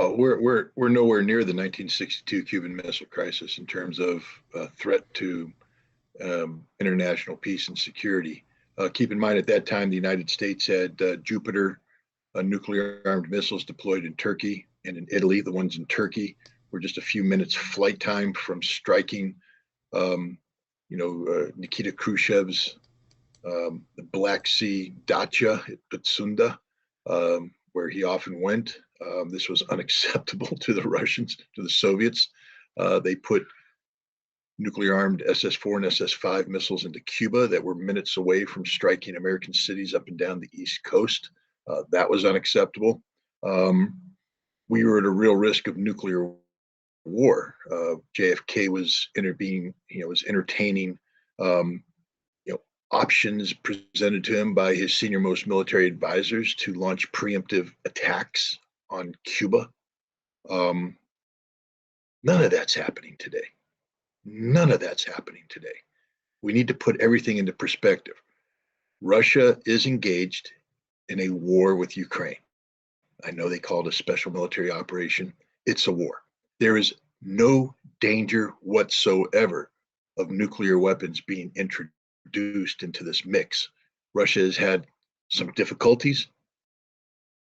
Oh, we're nowhere near the 1962 Cuban Missile Crisis in terms of threat to international peace and security. Keep in mind, at that time, the United States had Jupiter nuclear-armed missiles deployed in Turkey and in Italy. The ones in Turkey were just a few minutes flight time from striking, Nikita Khrushchev's the Black Sea dacha at Pitsunda, where he often went. This was unacceptable to the Russians, to the Soviets. They put nuclear-armed SS-4 and SS-5 missiles into Cuba that were minutes away from striking American cities up and down the East Coast. That was unacceptable. We were at a real risk of nuclear war. JFK was entertaining options presented to him by his senior-most military advisors to launch preemptive attacks on Cuba. None of that's happening today. None of that's happening today. We need to put everything into perspective. Russia is engaged in a war with Ukraine. I know they call it a special military operation. It's a war. There is no danger whatsoever of nuclear weapons being introduced into this mix. Russia has had some difficulties,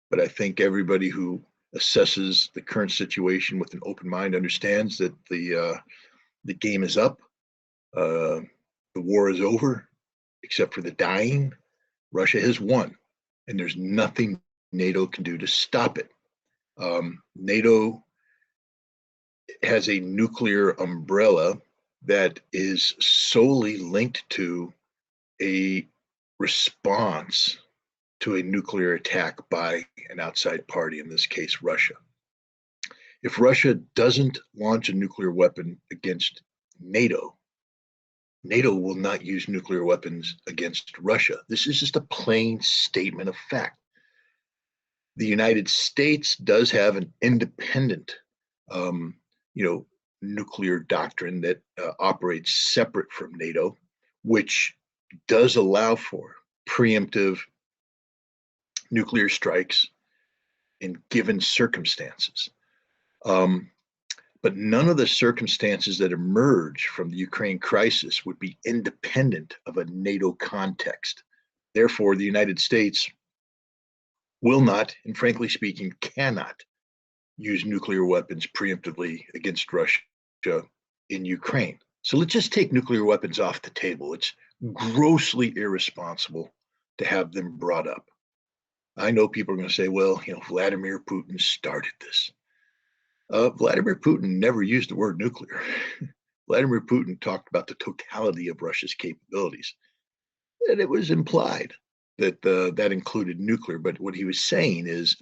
but I think everybody who assesses the current situation with an open mind understands that the game is up. The war is over, except for the dying. Russia has won, and there's nothing NATO can do to stop it. NATO has a nuclear umbrella that is solely linked to a response to a nuclear attack by an outside party, in this case, Russia. If Russia doesn't launch a nuclear weapon against NATO, NATO will not use nuclear weapons against Russia. This is just a plain statement of fact. The United States does have an independent, nuclear doctrine that operates separate from NATO, which does allow for preemptive nuclear strikes in given circumstances. But none of the circumstances that emerge from the Ukraine crisis would be independent of a NATO context. Therefore, the United States will not, and frankly speaking, cannot use nuclear weapons preemptively against Russia in Ukraine. So let's just take nuclear weapons off the table. It's grossly irresponsible to have them brought up. I know people are going to say, well, Vladimir Putin started this. Vladimir Putin never used the word nuclear. Vladimir Putin talked about the totality of Russia's capabilities. And it was implied that that included nuclear. But what he was saying is,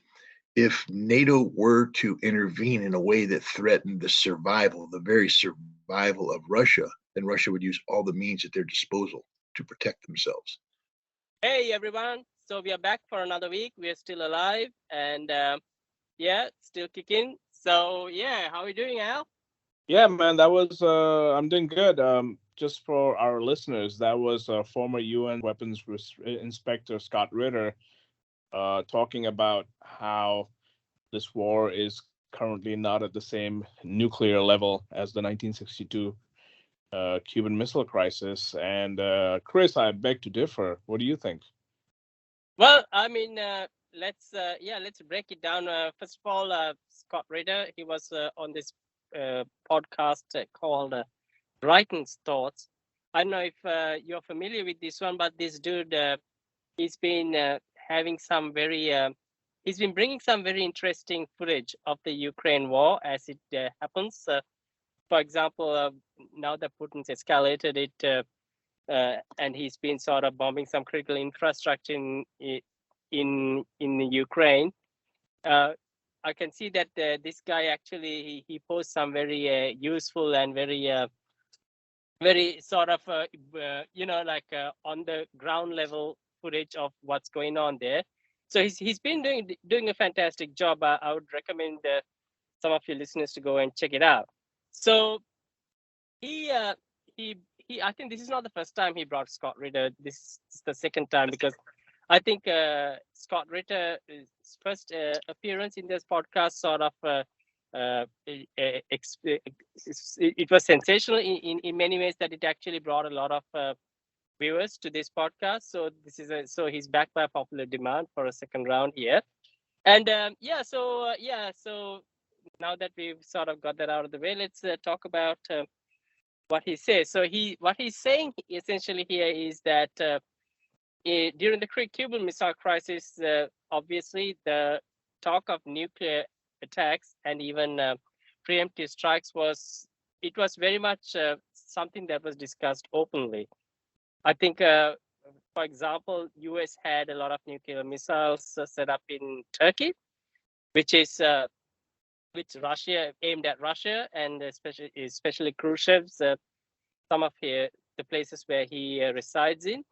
if NATO were to intervene in a way that threatened the very survival of Russia, then Russia would use all the means at their disposal to protect themselves. Hey, everyone. So we are back for another week. We are still alive and still kicking. So how are you doing, Al? Yeah, man, that was I'm doing good. Just for our listeners, that was former UN Weapons Inspector Scott Ritter talking about how this war is currently not at the same nuclear level as the 1962 Cuban Missile Crisis. And Chris, I beg to differ. What do you think? Well, I mean, let's break it down. First of all, Scott Ritter, he was on this podcast called Brighton's Thoughts. I don't know if you're familiar with this one, but this dude, he's been having some he's been bringing some very interesting footage of the Ukraine war as it happens. For example, now that Putin's escalated it, and he's been sort of bombing some critical infrastructure in Ukraine. I can see that this guy actually he posts some very useful and very sort of on the ground level footage of what's going on there. So he's been doing a fantastic job. I would recommend some of your listeners to go and check it out. So he I think this is not the first time he brought Scott Ritter. This is the second time, because I think Scott Ritter's first appearance in this podcast sort of it was sensational in many ways, that it actually brought a lot of viewers to this podcast. So this is so he's back by popular demand for a second round here. And so now that we've sort of got that out of the way, let's talk about what he says. So what he's saying essentially here is that during the Cuban Missile Crisis, obviously the talk of nuclear attacks and even preemptive strikes was very much something that was discussed openly. I think, for example, U.S. had a lot of nuclear missiles set up in Turkey, which Russia aimed at Russia, and especially Khrushchev's, some of the places where he resides in,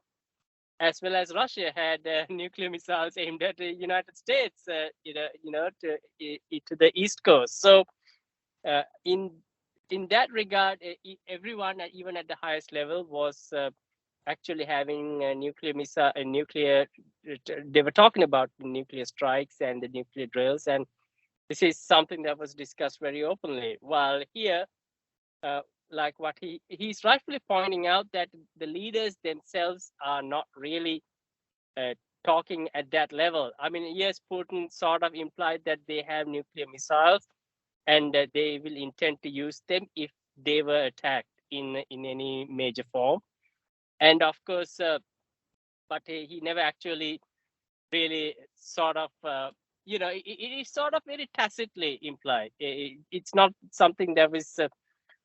as well as Russia had nuclear missiles aimed at the United States, to the East Coast. So, in that regard, everyone, even at the highest level, was actually having a nuclear missile, they were talking about nuclear strikes and the nuclear drills, and this is something that was discussed very openly. While here, like what he's rightfully pointing out, that the leaders themselves are not really talking at that level. I mean, yes, Putin sort of implied that they have nuclear missiles and that they will intend to use them if they were attacked in any major form. And of course, but he never actually really sort of, it is sort of very tacitly implied. It's not something that was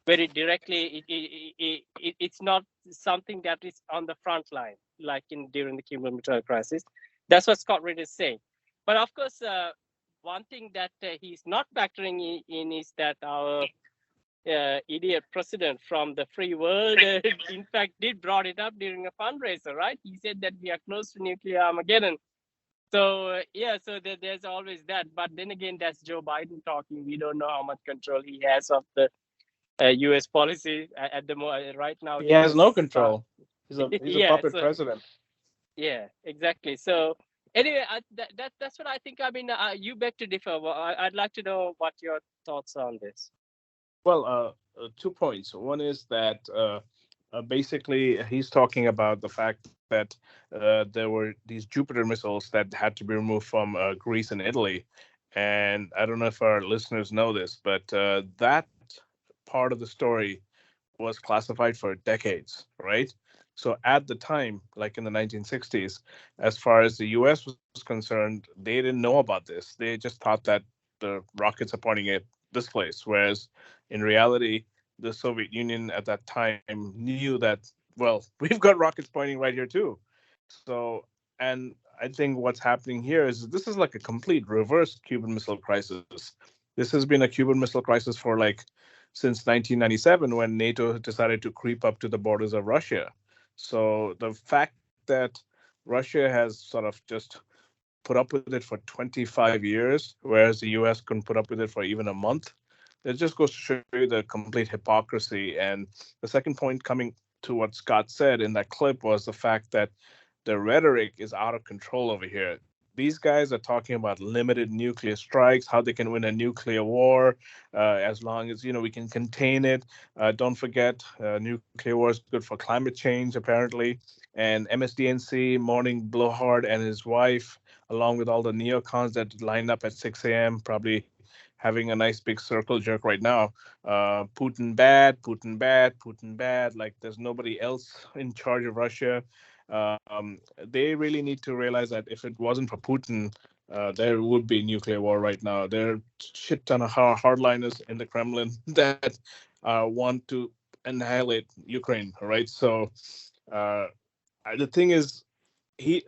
very directly, it's not something that is on the front line, like during the Cuban Missile Crisis. That's what Scott Ritter is saying. But of course, one thing that he's not factoring in is that our idiot president from the free world, in fact, brought it up during a fundraiser, right? He said that we are close to nuclear Armageddon. So so there's always that. But then again, that's Joe Biden talking. We don't know how much control he has of the U.S. policy at the moment. Right now, he has no control. He's a puppet president. Yeah, exactly. So anyway, that's what I think. I mean, you beg to differ. I'd like to know what your thoughts are on this. Well, 2 points. One is that basically he's talking about the fact that there were these Jupiter missiles that had to be removed from Greece and Italy. And I don't know if our listeners know this, but that part of the story was classified for decades, right? So at the time, like in the 1960s, as far as the US was concerned, they didn't know about this. They just thought that the rockets are pointing at this place, whereas in reality, the Soviet Union at that time knew that, well, we've got rockets pointing right here too. So, and I think what's happening here is this is like a complete reverse Cuban Missile Crisis. This has been a Cuban Missile Crisis for like since 1997, when NATO decided to creep up to the borders of Russia. So the fact that Russia has sort of just put up with it for 25 years, whereas the US couldn't put up with it for even a month, it just goes to show you the complete hypocrisy. And the second point, coming to what Scott said in that clip, was the fact that the rhetoric is out of control over here. These guys are talking about limited nuclear strikes, how they can win a nuclear war as long as we can contain it. Don't forget, nuclear war is good for climate change, apparently. And MSDNC, Morning Blowhard, and his wife, along with all the neocons that lined up at 6 a.m., probably having a nice big circle jerk right now. Putin bad, Putin bad, Putin bad. Like there's nobody else in charge of Russia. They really need to realize that if it wasn't for Putin, there would be nuclear war right now. There are shit ton of hardliners in the Kremlin that want to annihilate Ukraine. Right. So the thing is,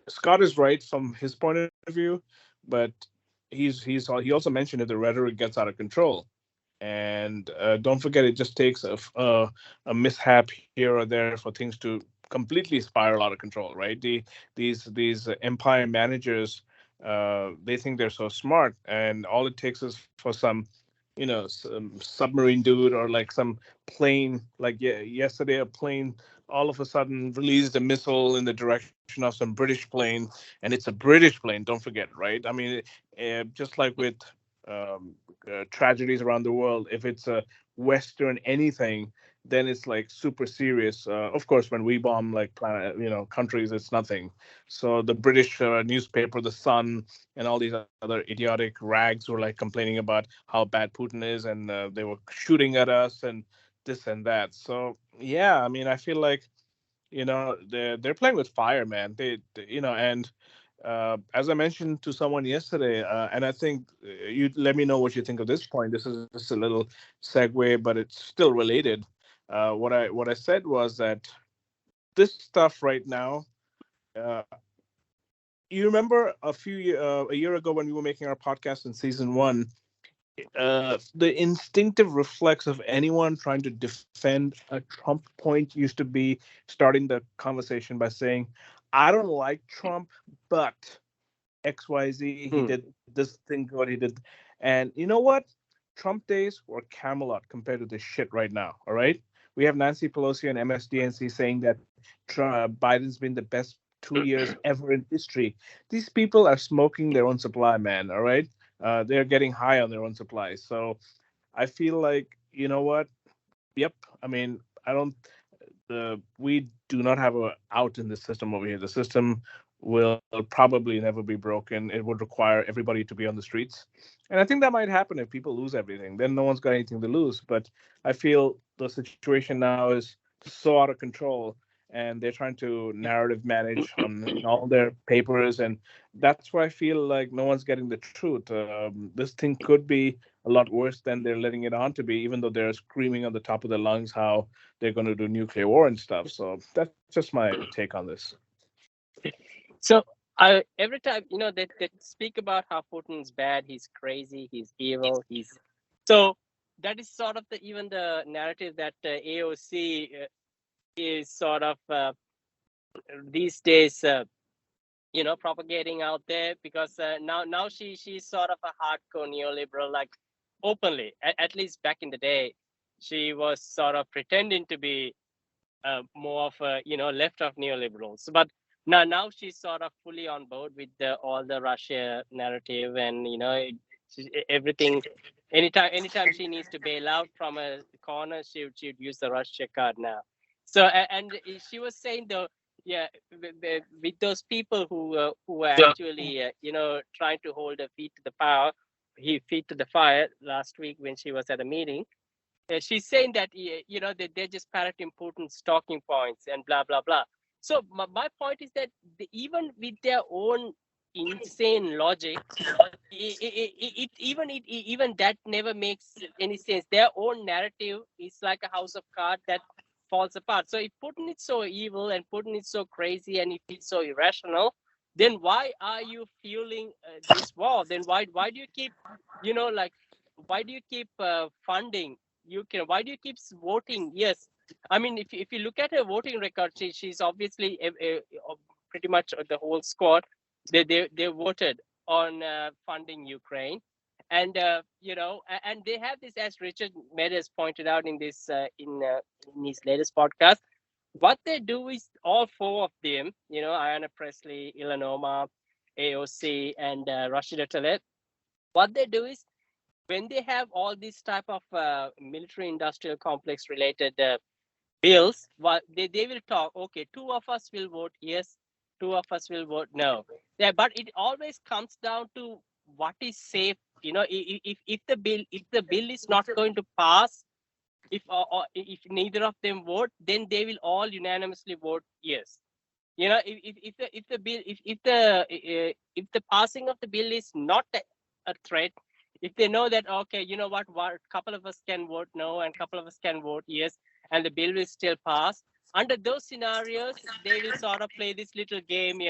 Scott is right from his point of view, but he also mentioned that the rhetoric gets out of control. And don't forget, it just takes a mishap here or there for things to completely spiral out of control, right? These empire managers, they think they're so smart, and all it takes is for some submarine dude or like some plane. Like yesterday, a plane all of a sudden released a missile in the direction of some British plane, and it's a British plane. Don't forget, right? I mean, just like with tragedies around the world, if it's a Western anything, then it's like super serious. Of course, when we bomb like planet, countries, it's nothing. So the British newspaper, The Sun, and all these other idiotic rags were like complaining about how bad Putin is, and they were shooting at us and this and that. So yeah, I mean, I feel like they're playing with fire, man. And as I mentioned to someone yesterday, and I think you let me know what you think of this point. This is just a little segue, but it's still related. What I said was that this stuff right now. Uh, you remember a year ago when we were making our podcast in season one, the instinctive reflex of anyone trying to defend a Trump point used to be starting the conversation by saying, I don't like Trump, but XYZ, he did this thing good, he did. And you know what? Trump days were Camelot compared to this shit right now, all right? We have Nancy Pelosi and MSDNC saying that Biden's been the best 2 years ever in history. These people are smoking their own supply, man, all right? They're getting high on their own supply. So I feel like, you know what? Yep. I mean, I don't. We do not have a out in the system over here. The system will probably never be broken. It would require everybody to be on the streets, and I think that might happen if people lose everything. Then no one's got anything to lose. But I feel the situation now is so out of control, and they're trying to narrative manage on all their papers, and that's why I feel like no one's getting the truth. This thing could be a lot worse than they're letting it on to be, even though they're screaming on the top of their lungs how they're going to do nuclear war and stuff. So that's just my take on this. So every time they speak about how Putin's bad, he's crazy, he's evil, so that is sort of even the narrative that AOC is sort of these days propagating out there, because now she's sort of a hardcore neoliberal, like openly. At least back in the day, she was sort of pretending to be more of a left of neoliberals, but now she's sort of fully on board with all the Russia narrative, and everything. Anytime she needs to bail out from a corner, she'd use the Russia card now. So and she was saying, though, yeah, with those people who are actually trying to hold her feet to the fire last week when she was at a meeting. She's saying that they're just parroting Putin's talking points and blah blah blah. So my point is that even with their own insane logic, even that never makes any sense. Their own narrative is like a house of cards that falls apart. So if Putin is so evil and Putin is so crazy and if he's so irrational, then why are you fueling this war? Then why do you keep why do you keep funding Ukraine? Why do you keep voting? Yes, I mean, if you look at her voting record, she's obviously pretty much the whole squad. They voted on funding Ukraine, and and they have this, as Richard Meadows pointed out in this in his latest podcast. What they do is all four of them, Ayanna Pressley, Elon, AOC, and Rashida Tlaib. What they do is, when they have all these type of military-industrial complex related bills, what they will talk. Okay, two of us will vote yes, two of us will vote no. Yeah, but it always comes down to what is safe. If the bill is not going to pass, if neither of them vote, then they will all unanimously vote yes. If the passing of the bill is not a threat, if they know that, okay, what a couple of us can vote no and a couple of us can vote yes, and the bill will still pass, under those scenarios, they will sort of play this little game,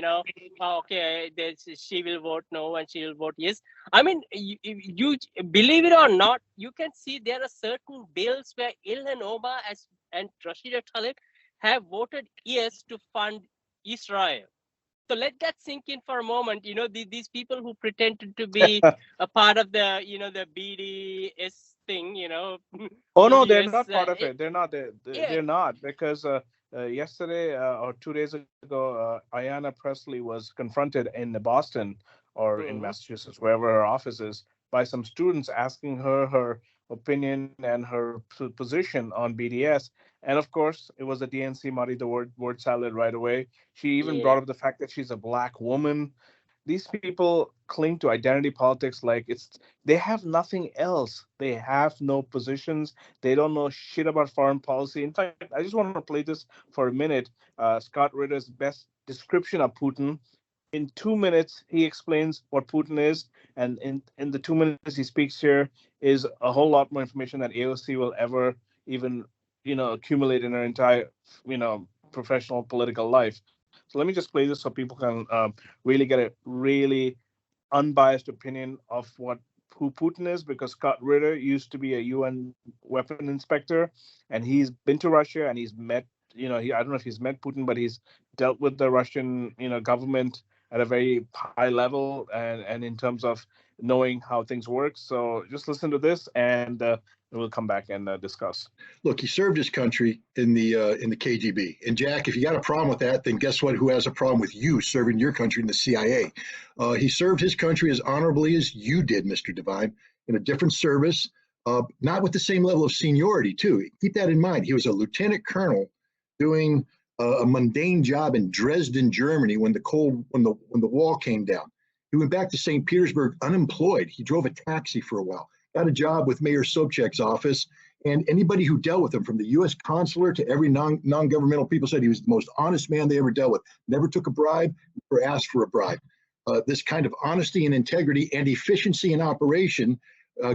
okay, she will vote no and she will vote yes. I mean, you believe it or not, you can see there are certain bills where Ilhan Omar and Rashida Tlaib have voted yes to fund Israel. So let that sink in for a moment. These people who pretended to be a part of the, the BDS thing, Oh no, they're not part of it. They're not. They're not, because yesterday or 2 days ago, Ayanna Pressley was confronted in Boston or in Mhm. Massachusetts, wherever her office is, by some students asking her her opinion and her position on BDS. And of course, it was the DNC muddy the word salad right away. She even Yeah. brought up the fact that she's a black woman. These people cling to identity politics like they have nothing else. They have no positions. They don't know shit about foreign policy. In fact, I just want to play this for a minute. Scott Ritter's best description of Putin. In 2 minutes, he explains what Putin is, and in the 2 minutes he speaks here is a whole lot more information that AOC will ever even accumulate in her entire professional political life. So let me just play this so people can really get a really unbiased opinion of who Putin is, because Scott Ritter used to be a UN weapon inspector, and he's been to Russia and he's met, I don't know if he's met Putin, but he's dealt with the Russian, government at a very high level, and in terms of knowing how things work. So just listen to this, and we'll come back and discuss. Look, he served his country in the KGB. And Jack, if you got a problem with that, then guess what? Who has a problem with you serving your country in the CIA? He served his country as honorably as you did, Mr. Devine, in a different service, not with the same level of seniority, too. Keep that in mind. He was a lieutenant colonel doing a mundane job in Dresden, Germany, when the wall came down. He went back to St. Petersburg unemployed. He drove a taxi for a while, got a job with Mayor Sobchak's office, and anybody who dealt with him, from the U.S. consular to every non-governmental people, said he was the most honest man they ever dealt with. Never took a bribe or asked for a bribe. This kind of honesty and integrity and efficiency in operation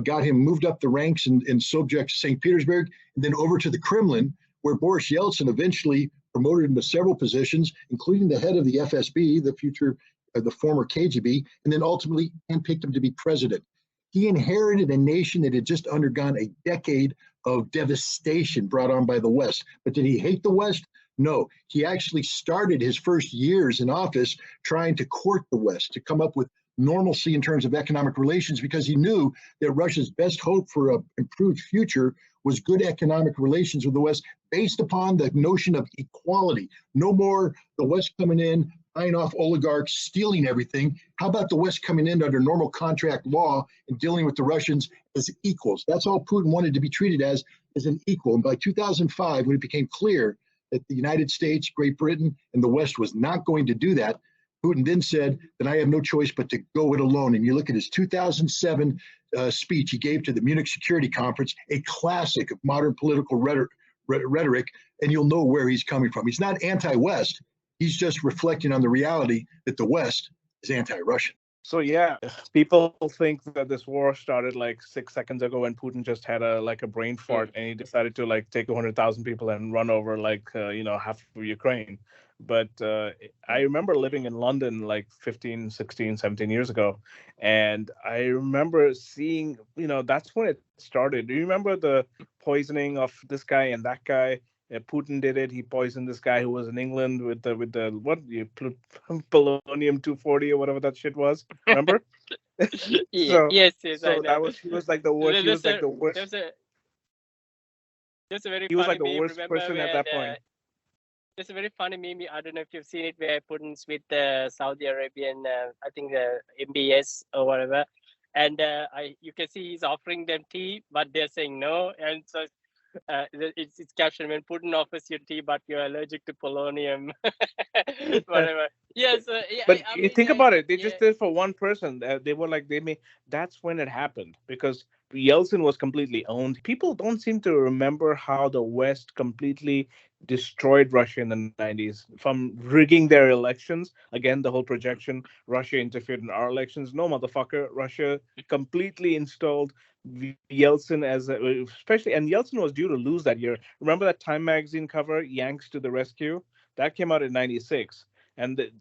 got him moved up the ranks in Sobchak's St. Petersburg, and then over to the Kremlin, where Boris Yeltsin eventually promoted him to several positions, including the head of the FSB, the former KGB, and then ultimately handpicked him to be president. He inherited a nation that had just undergone a decade of devastation brought on by the West. But did he hate the West? No. He actually started his first years in office trying to court the West, to come up with normalcy in terms of economic relations, because he knew that Russia's best hope for an improved future was good economic relations with the West, based upon the notion of equality. No more the West coming in, buying off oligarchs, stealing everything. How about the West coming in under normal contract law and dealing with the Russians as equals? That's all Putin wanted to be treated as an equal. And by 2005, when it became clear that the United States, Great Britain, and the West was not going to do that, Putin then said, then I have no choice but to go it alone. And you look at his 2007 speech he gave to the Munich Security Conference, a classic of modern political rhetoric, and you'll know where he's coming from. He's not anti-West. He's just reflecting on the reality that the West is anti-Russian. So yeah, people think that this war started like 6 seconds ago when Putin just had a brain fart and he decided to take 200,000 people and run over half of Ukraine. But I remember living in London like 15, 16, 17 years ago, and I remember seeing, that's when it started. Do you remember the poisoning of this guy and that guy? Putin did it. He poisoned this guy who was in England with the polonium 240 or whatever that shit was. Remember? Yeah. Yes. So I know. he was like the worst. He was like the worst. There's a very He was funny like the meme. worst Remember person where at that point. there's a very funny meme. I don't know if you've seen it, where Putin's with the Saudi Arabian, I think the MBS or whatever, and you can see he's offering them tea, but they're saying no, and so it's captioned, when Putin offers you tea, but you're allergic to polonium, whatever. Yes, But I you mean, think about it, they yeah. just did it for one person. They were like, that's when it happened, because Yeltsin was completely owned. People don't seem to remember how the West completely destroyed Russia in the 90s, from rigging their elections. Again, the whole projection, Russia interfered in our elections. No, motherfucker. Russia completely installed Yeltsin especially, and Yeltsin was due to lose that year. Remember that Time magazine cover, Yanks to the Rescue? That came out in 96. And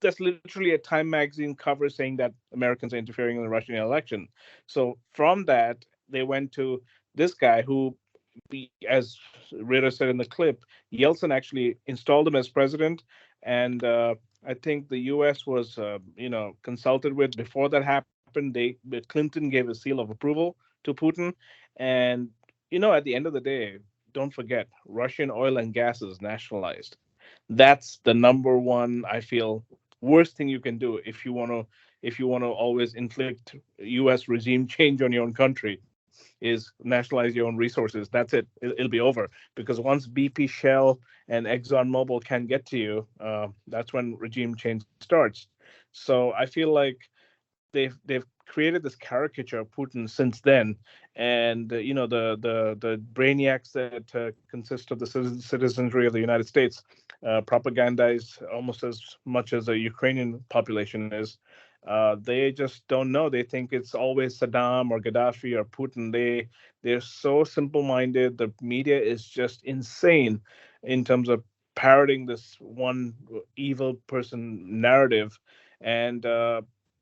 that's literally a Time magazine cover saying that Americans are interfering in the Russian election. So from that, they went to this guy who, as Ritter said in the clip, Yeltsin actually installed him as president, and I think the U.S. was, consulted with before that happened. Clinton gave a seal of approval to Putin, and at the end of the day, don't forget, Russian oil and gas is nationalized. That's the number one, I feel, worst thing you can do if you want to always inflict U.S. regime change on your own country, is nationalize your own resources. That's it. It'll be over, because once BP, Shell, and ExxonMobil can get to you, that's when regime change starts. So I feel like they've created this caricature of Putin since then, and the brainiacs that consist of the citizenry of the United States propagandize almost as much as the Ukrainian population is. They just don't know. They think it's always Saddam or Gaddafi or Putin. They're so simple-minded. The media is just insane in terms of parroting this one evil person narrative, and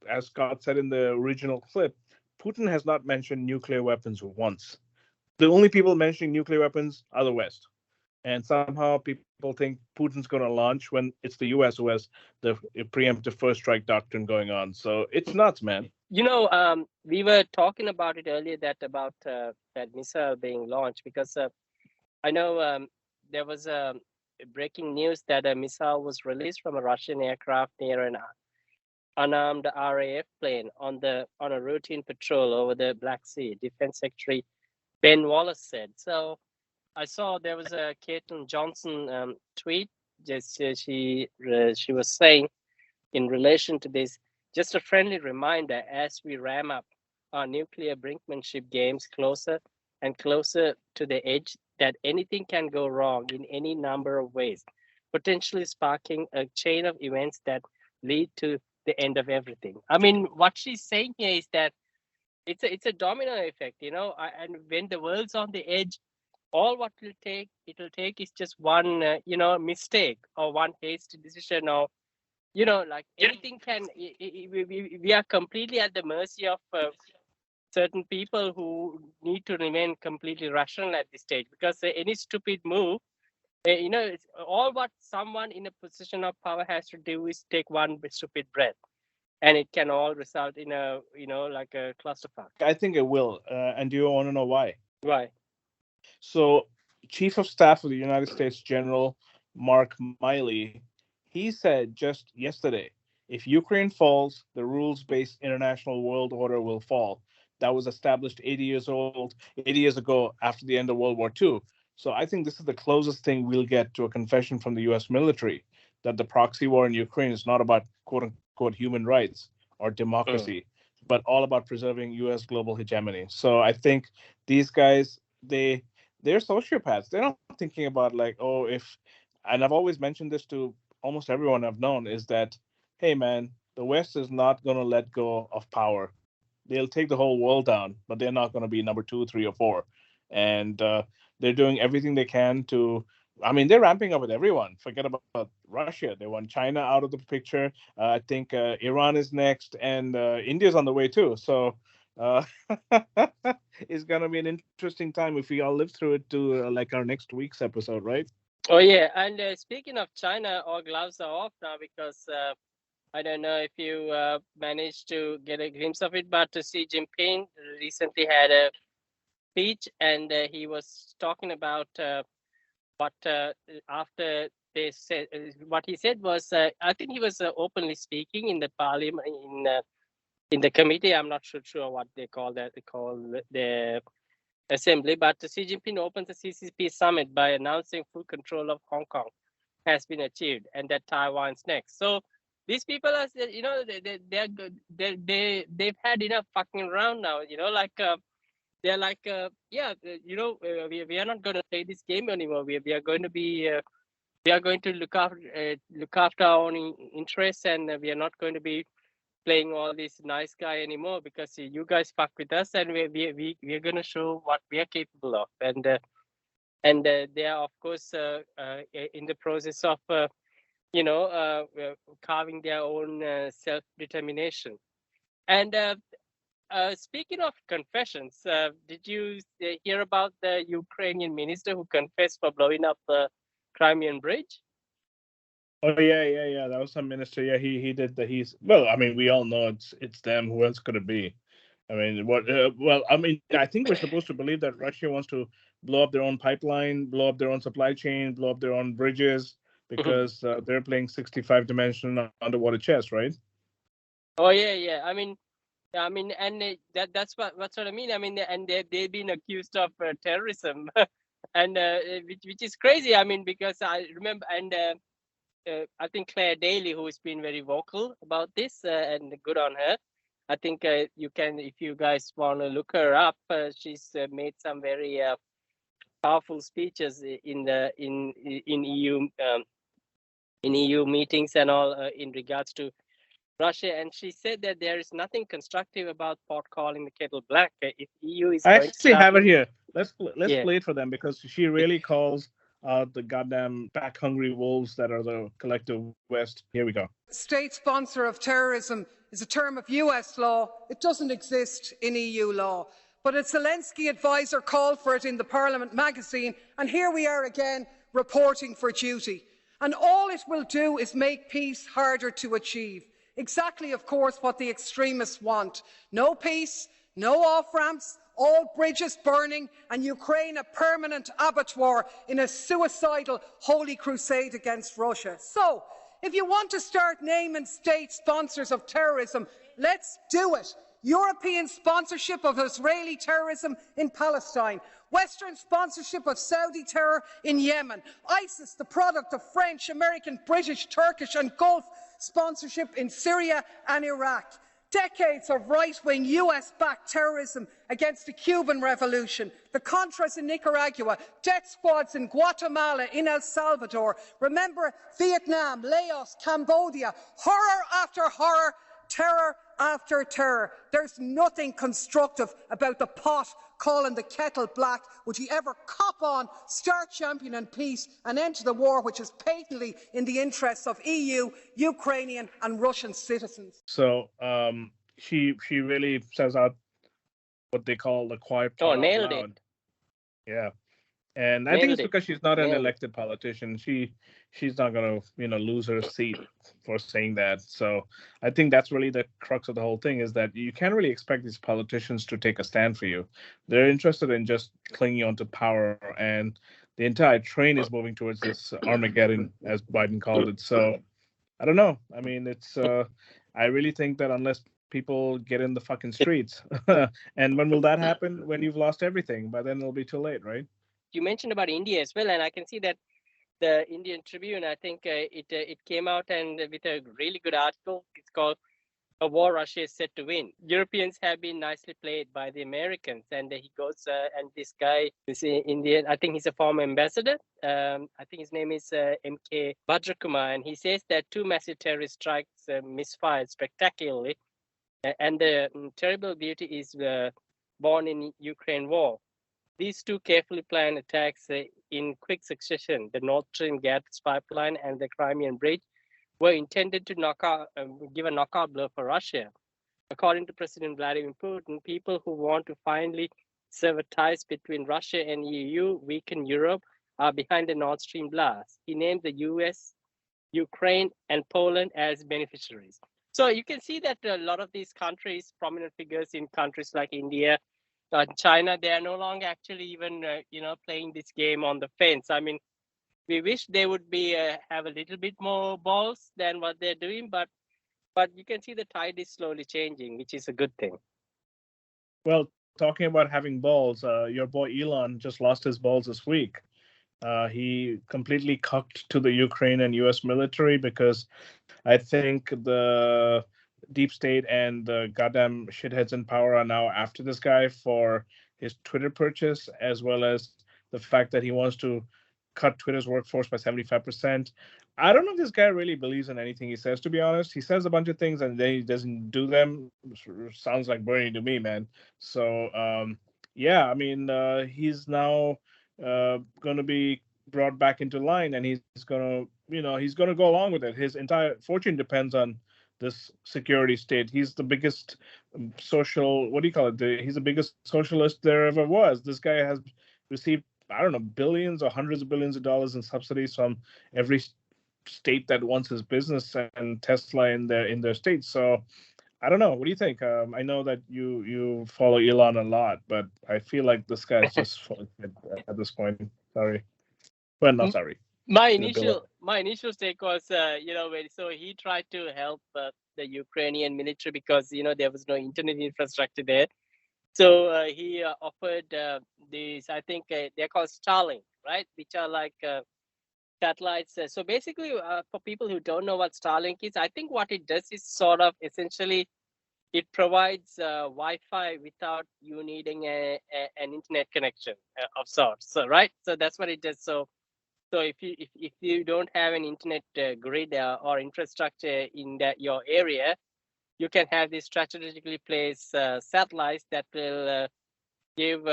as Scott said in the original clip, Putin has not mentioned nuclear weapons once. The only people mentioning nuclear weapons are the West. And somehow people think Putin's going to launch when it's the US who has the preemptive first strike doctrine going on. So it's nuts, man. We were talking about it earlier, about that missile being launched, because I know there was breaking news that a missile was released from a Russian aircraft near an unarmed RAF plane on a routine patrol over the Black Sea. Defense Secretary Ben Wallace said. So I saw there was a Caitlin Johnson tweet. Just she was saying, in relation to this, just a friendly reminder as we ram up our nuclear brinkmanship games closer and closer to the edge, that anything can go wrong in any number of ways, potentially sparking a chain of events that lead to the end of everything. I mean, what she's saying here is that it's a domino effect, and when the world's on the edge, all what it'll take is just one mistake or one hasty decision, or like anything can. We are completely at the mercy of certain people who need to remain completely rational at this stage, because any stupid move, it's all what someone in a position of power has to do is take one stupid breath, and it can all result in a like a clusterfuck. I think it will. And do you want to know why? Why? So, Chief of Staff of the United States General Mark Milley, he said just yesterday, if Ukraine falls, the rules-based international world order will fall. That was established 80 years ago after the end of World War II. So I think this is the closest thing we'll get to a confession from the U.S. military that the proxy war in Ukraine is not about quote unquote human rights or democracy, but all about preserving U.S. global hegemony. So I think these guys, they're sociopaths. They're not thinking about like, oh, and I've always mentioned this to almost everyone I've known, is that, hey man, the West is not going to let go of power. They'll take the whole world down, but they're not going to be number 2, 3, or 4. And they're doing everything they can to. I mean, they're ramping up with everyone. Forget about Russia. They want China out of the picture. I think Iran is next, and India's on the way too. So uh, it's gonna be an interesting time if we all live through it to like our next week's episode, right? Oh yeah, and speaking of China, all gloves are off now, because I don't know if you managed to get a glimpse of it, but Xi Jinping recently had a speech, and he was talking about what after they said. What he said was, I think he was openly speaking in the parliament, in the committee. I'm not sure what they call that. They call the assembly. But Xi Jinping opens the CCP summit by announcing full control of Hong Kong has been achieved, and that Taiwan's next. So these people are, they're good. They've had enough fucking around now. They're like, we are not going to play this game anymore. We are going to be we are going to look after our own interests, and we are not going to be playing all this nice guy anymore, because you guys fuck with us, and we are going to show what we are capable of. And they are, of course, in the process of carving their own self-determination. And speaking of confessions, did you hear about the Ukrainian minister who confessed for blowing up the Crimean Bridge? Oh yeah. That was some minister. Yeah, he did that. Well, I mean, we all know it's them. Who else could it be? I mean, what? Well, I mean, I think we're supposed to believe that Russia wants to blow up their own pipeline, blow up their own supply chain, blow up their own bridges because they're playing 65-dimensional underwater chess, right? Oh yeah. And that's what I mean. I mean, and they've been accused of terrorism, and which is crazy. I mean, because I remember, and I think Claire Daly, who has been very vocal about this, and good on her. I think you can, if you guys want to look her up, she's made some very powerful speeches in EU in EU meetings and all in regards to Russia, and she said that there is nothing constructive about pot calling the kettle black. If EU is I going to actually start, have it here. Let's yeah, play it for them because she really calls out the goddamn pack hungry wolves that are the collective West. Here we go. State sponsor of terrorism is a term of US law. It doesn't exist in EU law. But a Zelensky advisor called for it in the Parliament magazine, and here we are again reporting for duty. And all it will do is make peace harder to achieve. Exactly, of course, what the extremists want. No peace, no off-ramps, all bridges burning, and Ukraine a permanent abattoir in a suicidal holy crusade against Russia. So, if you want to start naming state sponsors of terrorism, let's do it. European sponsorship of Israeli terrorism in Palestine, Western sponsorship of Saudi terror in Yemen, ISIS, the product of French, American, British, Turkish and Gulf sponsorship in Syria and Iraq. Decades of right-wing US-backed terrorism against the Cuban Revolution, the Contras in Nicaragua, death squads in Guatemala, in El Salvador. Remember Vietnam, Laos, Cambodia, horror after horror, terror after terror. There's nothing constructive about the pot calling the kettle black. Would he ever cop on, start championing peace and enter the war which is patently in the interests of EU, Ukrainian and Russian citizens? So she really says out what they call the quiet part out nailed loud. it. Yeah. And I think it's because she's not an elected politician. She's not going to, lose her seat for saying that. So I think that's really the crux of the whole thing is that you can't really expect these politicians to take a stand for you. They're interested in just clinging onto power, and the entire train is moving towards this Armageddon, as Biden called it. So I don't know. I mean, it's I really think that unless people get in the fucking streets, and when will that happen? When you've lost everything. By then it'll be too late, right? You mentioned about India as well, and I can see that the Indian Tribune, I think it came out and with a really good article. It's called "A War Russia is Set to Win." Europeans have been nicely played by the Americans, and he goes and this guy is Indian. I think he's a former ambassador. I think his name is M.K. Bhadrakumar, and he says that two massive terrorist strikes misfired spectacularly, and the terrible beauty is born in Ukraine war. These two carefully planned attacks in quick succession, the Nord Stream gas pipeline and the Crimean Bridge, were intended to give a knockout blow for Russia. According to President Vladimir Putin, people who want to finally sever ties between Russia and EU, weaken Europe, are behind the Nord Stream blast. He named the US, Ukraine, and Poland as beneficiaries. So you can see that a lot of these countries, prominent figures in countries like India, China, they are no longer actually even playing this game on the fence. I mean, we wish they would be have a little bit more balls than what they're doing, but you can see the tide is slowly changing, which is a good thing. Well, talking about having balls, your boy Elon just lost his balls this week. He completely cucked to the Ukraine and US military because I think the deep state and the goddamn shitheads in power are now after this guy for his Twitter purchase, as well as the fact that he wants to cut Twitter's workforce by 75%. I don't know if this guy really believes in anything he says, to be honest. He says a bunch of things and then he doesn't do them. Sounds like Bernie to me, man. So, yeah, I mean, he's now going to be brought back into line, and he's going to go along with it. His entire fortune depends on this security state. He's the biggest social, what do you call it? He's the biggest socialist there ever was. This guy has received, I don't know, billions or hundreds of billions of dollars in subsidies from every state that wants his business and Tesla in their state. So I don't know. What do you think? I know that you follow Elon a lot, but I feel like this guy's just full of shit at this point. Sorry. Well, not sorry. My To the below. initial take was, so he tried to help the Ukrainian military because there was no internet infrastructure there. So he offered these, I think they're called Starlink, right? Which are like satellites. So basically, for people who don't know what Starlink is, I think what it does is sort of essentially it provides Wi-Fi without you needing an internet connection of sorts. So right, so that's what it does. So if you don't have an internet grid or infrastructure in your area, you can have these strategically placed satellites that will give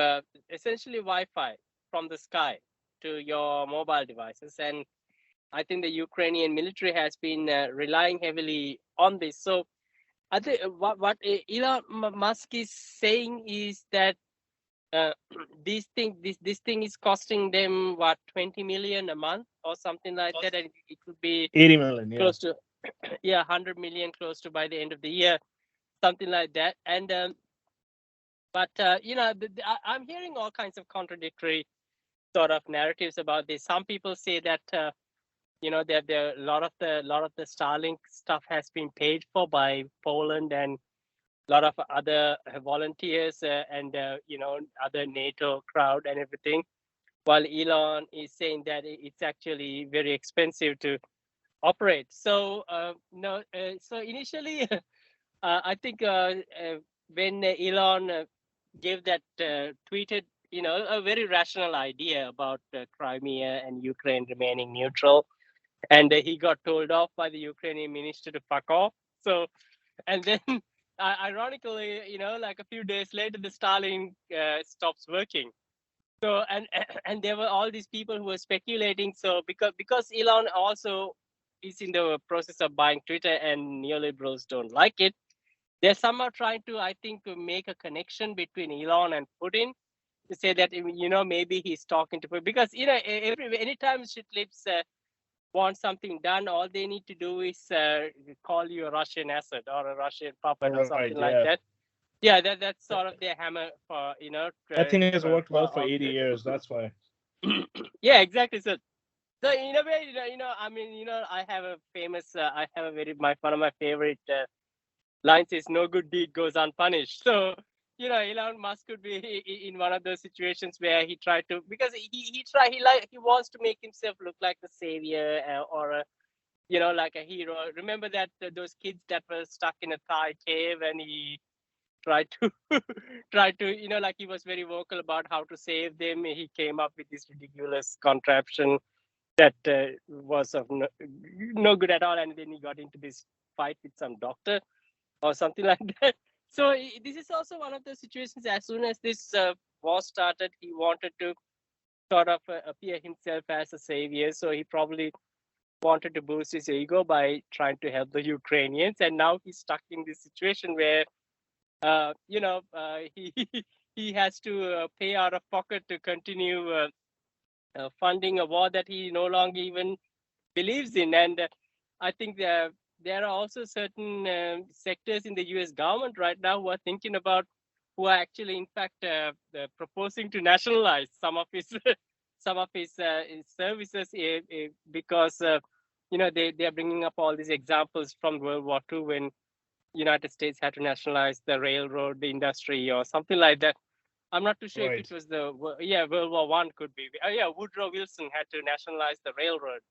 essentially Wi-Fi from the sky to your mobile devices. And I think the Ukrainian military has been relying heavily on this. So I think what Elon Musk is saying is that this thing is costing them what 20 million a month or something like that, and it would be 80 million, yeah. close to 100 million close to by the end of the year, something like that. And but I'm hearing all kinds of contradictory sort of narratives about this. Some people say that that a lot of the Starlink stuff has been paid for by Poland and a lot of other volunteers and other NATO crowd and everything, while Elon is saying that it's actually very expensive to operate. So so initially I think when Elon gave that tweeted a very rational idea about Crimea and Ukraine remaining neutral, and he got told off by the Ukrainian minister to fuck off. So and then ironically, like a few days later, the Stalin stops working. So and there were all these people who were speculating. So because Elon also is in the process of buying Twitter and neoliberals don't like it, they're somehow trying to, I think, to make a connection between Elon and Putin to say that maybe he's talking to Putin because anytime shit lips want something done, all they need to do is call you a Russian asset or a Russian puppet or something like that. Yeah, that's sort of their hammer for I think it has worked well for 80 years. That's why. Yeah, exactly. So in a way, I mean, I have a famous, I have a one of my favorite lines is "No good deed goes unpunished." So Elon Musk could be in one of those situations where he tried to, because he wants to make himself look like the savior or a like a hero. Remember that those kids that were stuck in a Thai cave, and he tried to like he was very vocal about how to save them. He came up with this ridiculous contraption that was of no good at all, and then he got into this fight with some doctor or something like that. So this is also one of the situations. As soon as this war started, he wanted to sort of appear himself as a savior. So he probably wanted to boost his ego by trying to help the Ukrainians, and now he's stuck in this situation where he has to pay out of pocket to continue funding a war that he no longer even believes in. And I think there are also certain sectors in the U.S. government right now who are thinking about, who are actually, in fact, proposing to nationalize some of his services because they are bringing up all these examples from World War II when United States had to nationalize the railroad industry or something like that. I'm not too sure if it was World War One could be. Woodrow Wilson had to nationalize the railroad.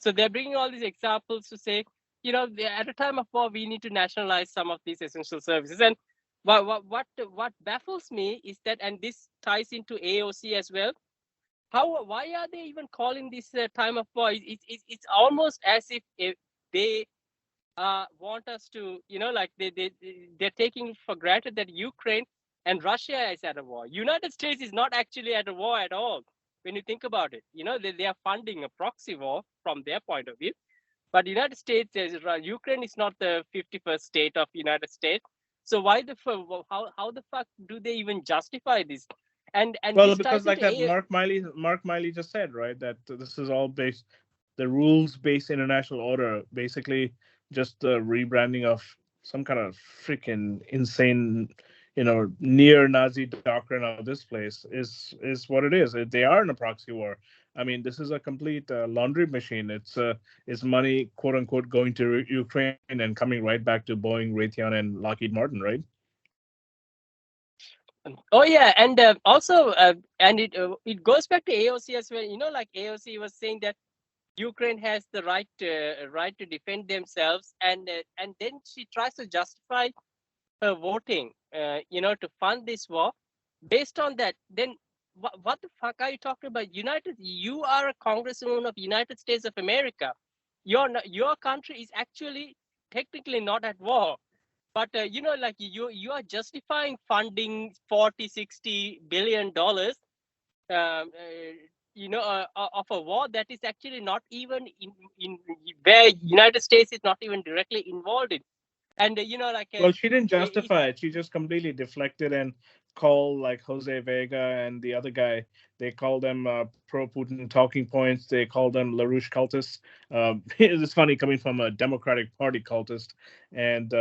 So they're bringing all these examples to say, at a time of war, we need to nationalize some of these essential services. And what baffles me is that, and this ties into AOC as well. Why are they even calling this time of war? It's almost as if they want us to, like they're taking for granted that Ukraine and Russia is at a war. United States is not actually at a war at all. When you think about it, they are funding a proxy war from their point of view. But United States, Ukraine is not the 51st state of United States. So how the fuck do they even justify this? And well, because like that Mark Miley just said, right, that this is all based, the rules-based international order basically just the rebranding of some kind of freaking insane, near-Nazi doctrine of this place is what it is. They are in a proxy war. I mean, this is a complete laundry machine. It's money, quote unquote, going to Ukraine and coming right back to Boeing, Raytheon, and Lockheed Martin, right? Oh yeah, and also, and it goes back to AOC as well. Like AOC was saying that Ukraine has the right to defend themselves, and then she tries to justify her voting, to fund this war based on that. Then what the fuck are you talking about? You are a congresswoman of United States of America. Your country is actually technically not at war, but like you are justifying funding 40-60 billion dollars, um, of a war that is actually not even in where United States is not even directly involved in. And Well, she didn't justify it. She just completely deflected and called like Jose Vega and the other guy. They called them pro-Putin talking points. They called them LaRouche cultists. It's funny coming from a Democratic Party cultist. And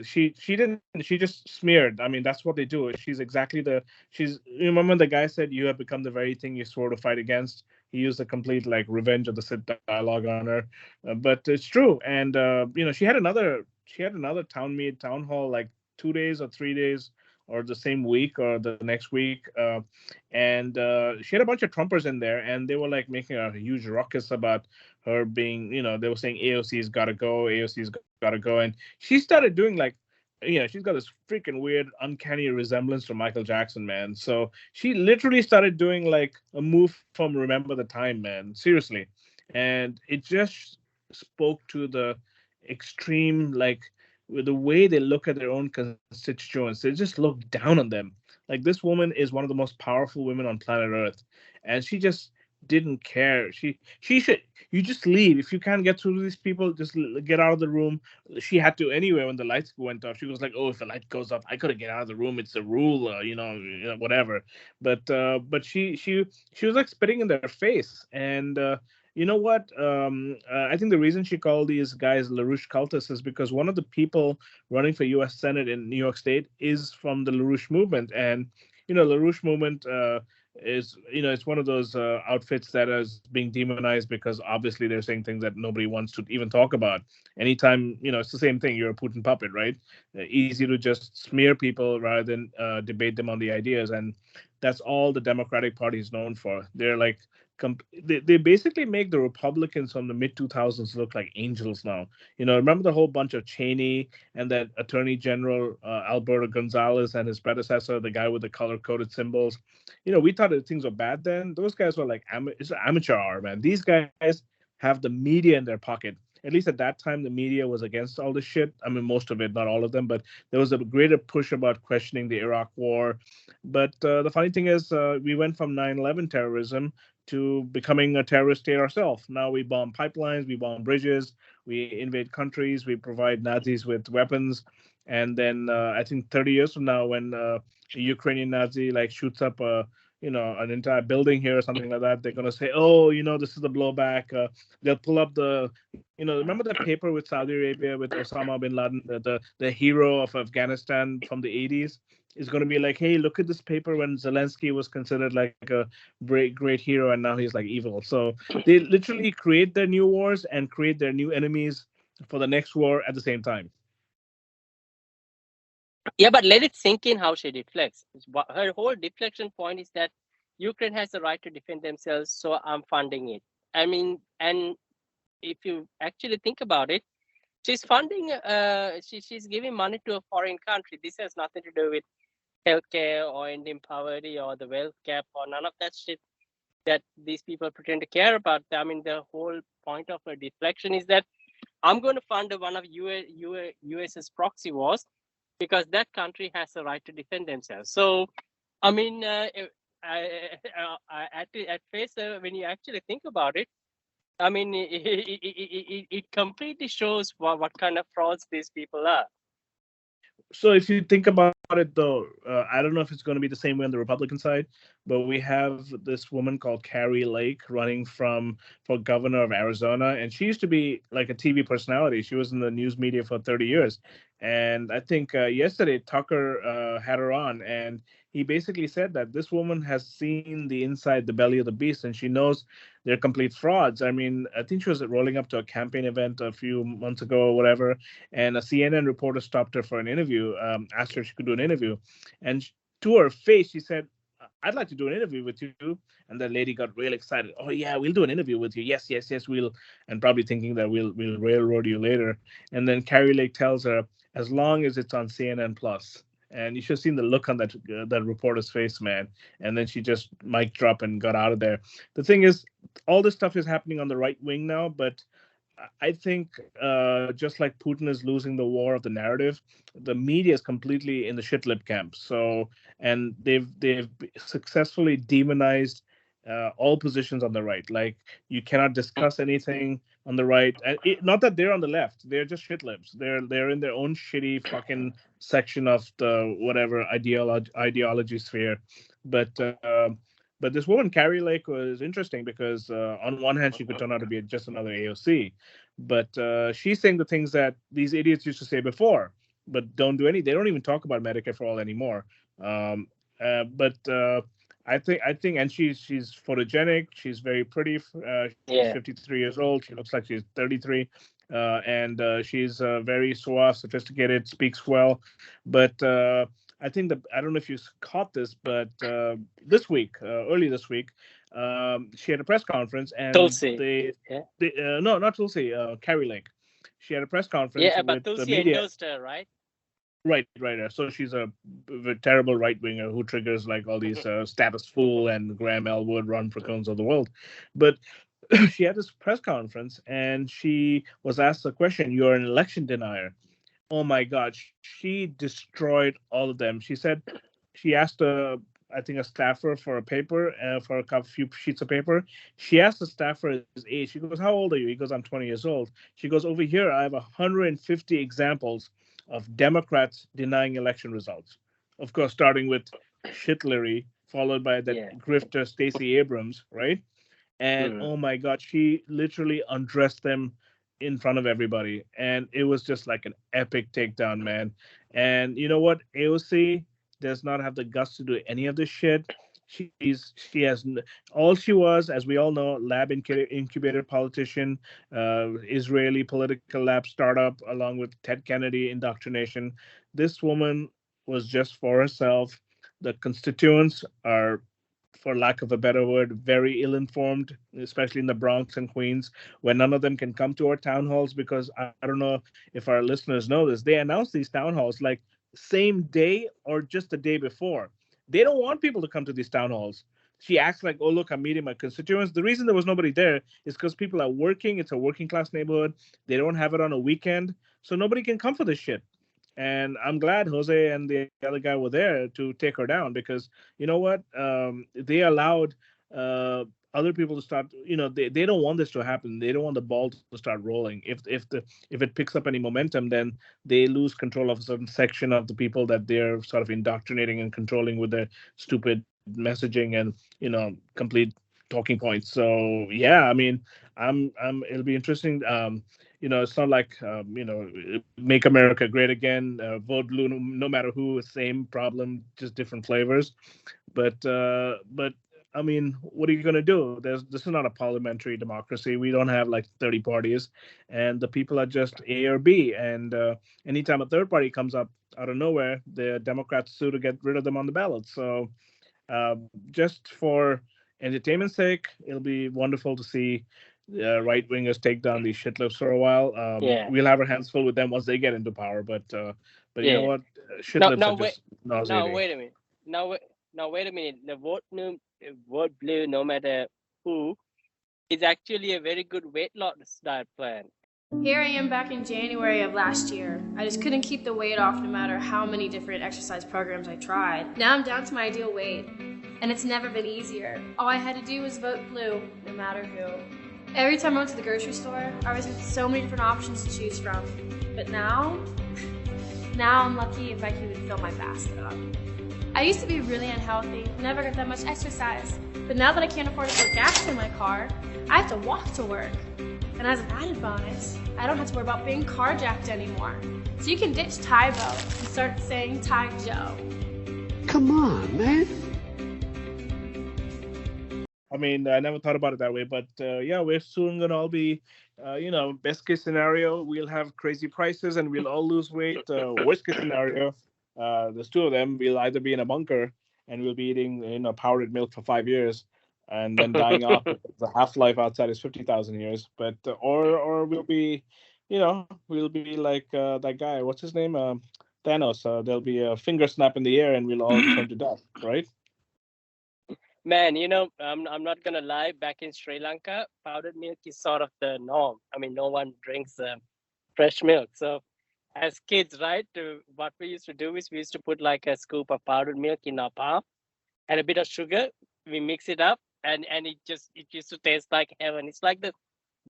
she didn't. She just smeared. I mean, that's what they do. She's exactly the. She's. You remember the guy said you have become the very thing you swore to fight against. He used a complete like revenge of the Sith dialogue on her, but it's true. And she had another town hall like 2 days or 3 days or the same week or the next week, and she had a bunch of Trumpers in there, and they were like making a huge ruckus about her being, they were saying AOC's got to go, AOC's got to go, and she started doing like, she's got this freaking weird, uncanny resemblance to Michael Jackson, man. So she literally started doing like a move from Remember the Time, man. Seriously, and it just spoke to the extreme, like with the way they look at their own constituents. They just look down on them. Like this woman is one of the most powerful women on planet Earth, and she just didn't care. She should. You just leave if you can't get through to these people. Just get out of the room. She had to anyway when the lights went off. She was like, "Oh, if the light goes off, I gotta get out of the room. It's a rule, whatever." But she was like spitting in their face, and you know what? I think the reason she called these guys LaRouche cultists is because one of the people running for U.S. Senate in New York State is from the LaRouche movement, and LaRouche movement is it's one of those outfits that is being demonized because obviously they're saying things that nobody wants to even talk about. Anytime it's the same thing. You're a Putin puppet, right? Easy to just smear people rather than debate them on the ideas, and that's all the Democratic Party is known for. They're like they basically make the Republicans from the mid 2000s look like angels now. Remember the whole bunch of Cheney and that Attorney General Alberto Gonzalez and his predecessor, the guy with the color coded symbols. We thought that things were bad then. Those guys were like it's amateur hour, man. These guys have the media in their pocket. At least at that time, the media was against all this shit. I mean, most of it, not all of them, but there was a greater push about questioning the Iraq War. But the funny thing is, we went from 9/11 terrorism to becoming a terrorist state ourselves. Now we bomb pipelines, we bomb bridges, we invade countries, we provide Nazis with weapons, and then I think 30 years from now, when a Ukrainian Nazi like shoots up an entire building here or something like that, they're gonna say, "Oh, this is the blowback." They'll pull up remember the paper with Saudi Arabia with Osama bin Laden, the hero of Afghanistan from the 80s. Is going to be like, hey, look at this paper when Zelensky was considered like a great hero, and now he's like evil. So they literally create their new wars and create their new enemies for the next war at the same time. Yeah, but let it sink in how she deflects. Her whole deflection point is that Ukraine has the right to defend themselves, so I'm funding it. I mean, and if you actually think about it, she's funding. She's giving money to a foreign country. This has nothing to do with healthcare or ending poverty or the wealth gap or none of that shit that these people pretend to care about. I mean, the whole point of a deflection is that I'm going to fund one of US's proxy wars because that country has the right to defend themselves. So, I mean, at face, when you actually think about it, I mean, it completely shows what kind of frauds these people are. So if you think about it though, I don't know if it's going to be the same way on the Republican side, but we have this woman called Carrie Lake running for governor of Arizona, and she used to be like a TV personality. She was in the news media for 30 years, and I think yesterday Tucker had her on, and he basically said that this woman has seen the inside the belly of the beast, and she knows they're complete frauds. I mean, I think she was rolling up to a campaign event a few months ago or whatever, and a CNN reporter stopped her for an interview, asked her if she could do an interview, and to her face, she said, "I'd like to do an interview with you." And the lady got real excited. "Oh yeah, we'll do an interview with you. Yes, yes, yes, we'll." And probably thinking that we'll railroad you later. And then Carrie Lake tells her, "As long as it's on CNN Plus." And you should have seen the look on that reporter's face, man. And then she just mic drop and got out of there. The thing is, all this stuff is happening on the right wing now, but I think just like Putin is losing the war of the narrative, the media is completely in the shitlip camp. So, and they've successfully demonized all positions on the right. Like you cannot discuss anything on the right. And not that they're on the left; they're just shitlibs. They're in their own shitty fucking section of the whatever ideology sphere. But this woman, Carrie Lake, was interesting because on one hand, she could turn out to be just another AOC, but she's saying the things that these idiots used to say before, but don't do any. They don't even talk about Medicare for all anymore. But I think, and she's photogenic. She's very pretty. She's 53 years old. She looks like she's 33. And she's very suave, sophisticated, speaks well. But I think that I don't know if you caught this, but early this week, she had a press conference, and Tulsi. no, not Tulsi, Carrie Lake. She had a press conference but with the Tulsi media. endorsed her, right? Right. So she's a terrible right winger who triggers like all these Status Fool and Graham Elwood run for cones of the world. But she had this press conference and she was asked the question, "You're an election denier." Oh my God, she destroyed all of them. She said she asked I think a staffer for a paper, for a few sheets of paper. She asked the staffer his age. She goes, "How old are you?" He goes, "I'm 20 years old." She goes, "Over here, I have 150 examples of Democrats denying election results. Of course, starting with Shitlery, followed by that grifter Stacey Abrams, right? And oh my God, she literally undressed them in front of everybody. And it was just like an epic takedown, man. And you know what? AOC does not have the guts to do any of this shit. She has all she was, as we all know, lab incubator politician, Israeli political lab startup, along with Ted Kennedy indoctrination. This woman was just for herself. The constituents are, for lack of a better word, very ill-informed, especially in the Bronx and Queens, where none of them can come to our town halls because I don't know if our listeners know this. They announce these town halls like same day or just the day before. They don't want people to come to these town halls. She acts like, "Oh, look, I'm meeting my constituents." The reason there was nobody there is because people are working. It's a working class neighborhood. They don't have it on a weekend. So nobody can come for this shit. And I'm glad Jose and the other guy were there to take her down because you know what? They allowed other people to start. They don't want this to happen. They don't want the ball to start rolling. If it picks up any momentum, then they lose control of a certain section of the people that they're sort of indoctrinating and controlling with their stupid messaging and complete talking points. So yeah, I mean, it'll be interesting. It's not like make America great again, vote blue, no matter who, same problem, just different flavors. But I mean, what are you going to do? This is not a parliamentary democracy. We don't have like 30 parties, and the people are just A or B. And anytime a third party comes up out of nowhere, the Democrats sue to get rid of them on the ballot. So just for entertainment's sake, it'll be wonderful to see right wingers take down these shitlips for a while. We'll have our hands full with them once they get into power. But you know what? Shitlips are just nauseating. Now wait a minute. Now wait a minute. The vote blue, no matter who, is actually a very good weight loss diet plan. Here I am back in January of last year. I just couldn't keep the weight off no matter how many different exercise programs I tried. Now I'm down to my ideal weight, and it's never been easier. All I had to do was vote blue, no matter who. Every time I went to the grocery store, I was with so many different options to choose from. But now, Now I'm lucky if I can even fill my bathtub. I used to be really unhealthy, never got that much exercise. But now that I can't afford to put gas in my car, I have to walk to work. And as an added bonus, I don't have to worry about being carjacked anymore. So you can ditch Tybo and start saying Ty Joe. Come on, man. I mean, I never thought about it that way, but yeah, we're soon gonna all be, best case scenario, we'll have crazy prices and we'll all lose weight. Worst case scenario, there's two of them. We'll either be in a bunker and we'll be eating, powdered milk for 5 years, and then dying off. The half-life outside is 50,000 years. But or we'll be, we'll be like that guy. What's his name? Thanos. There'll be a finger snap in the air and we'll all turn to dust, right? Man, I'm not gonna lie. Back in Sri Lanka, powdered milk is sort of the norm. I mean, no one drinks fresh milk. So, as kids, right, what we used to do is we used to put like a scoop of powdered milk in our palm and a bit of sugar. We mix it up, and it used to taste like heaven. It's like the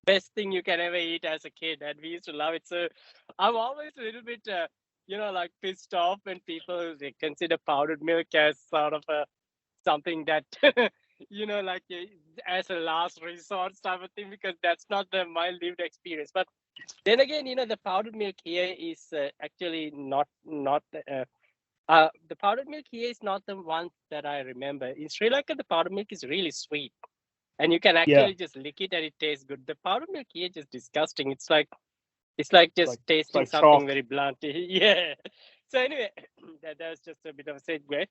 best thing you can ever eat as a kid, and we used to love it. So, I'm always a little bit, like pissed off when people they consider powdered milk as sort of a something that like as a last resort type of thing, because that's not my lived experience. But then again, the powdered milk here is actually not the powdered milk here is not the one that I remember. In Sri Lanka, the powdered milk is really sweet, and you can actually just lick it and it tastes good. The powdered milk here is just disgusting. It's like just tasting something chalk. very blunt. Yeah. So anyway, that was just a bit of a segue.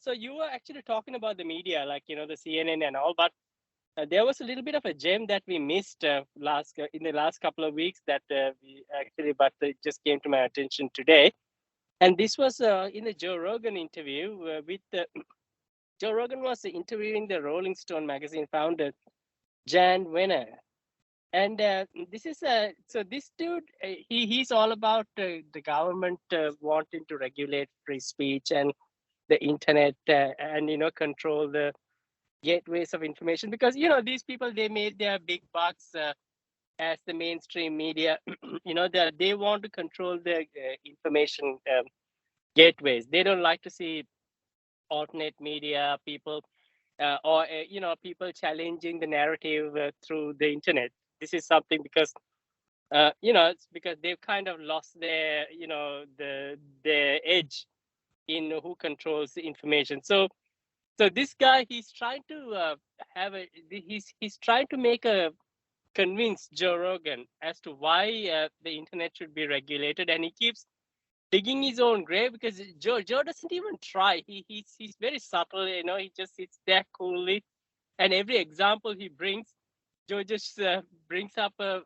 So you were actually talking about the media, like the CNN and all, but there was a little bit of a gem that we missed in the last couple of weeks but it just came to my attention today, and this was in the Joe Rogan interview with Joe Rogan was interviewing the Rolling Stone magazine founder Jan Wenner, and this is so this dude he's all about the government wanting to regulate free speech and the internet and control the gateways of information, because these people, they made their big bucks as the mainstream media. They want to control the information gateways. They don't like to see alternate media people or people challenging the narrative through the internet. This is something because it's because they've kind of lost their their edge in who controls the information. So this guy, he's trying to he's trying to convince Joe Rogan as to why the internet should be regulated, and he keeps digging his own grave, because Joe doesn't even try. He's very subtle, he just sits there coolly, and every example he brings, Joe just brings up a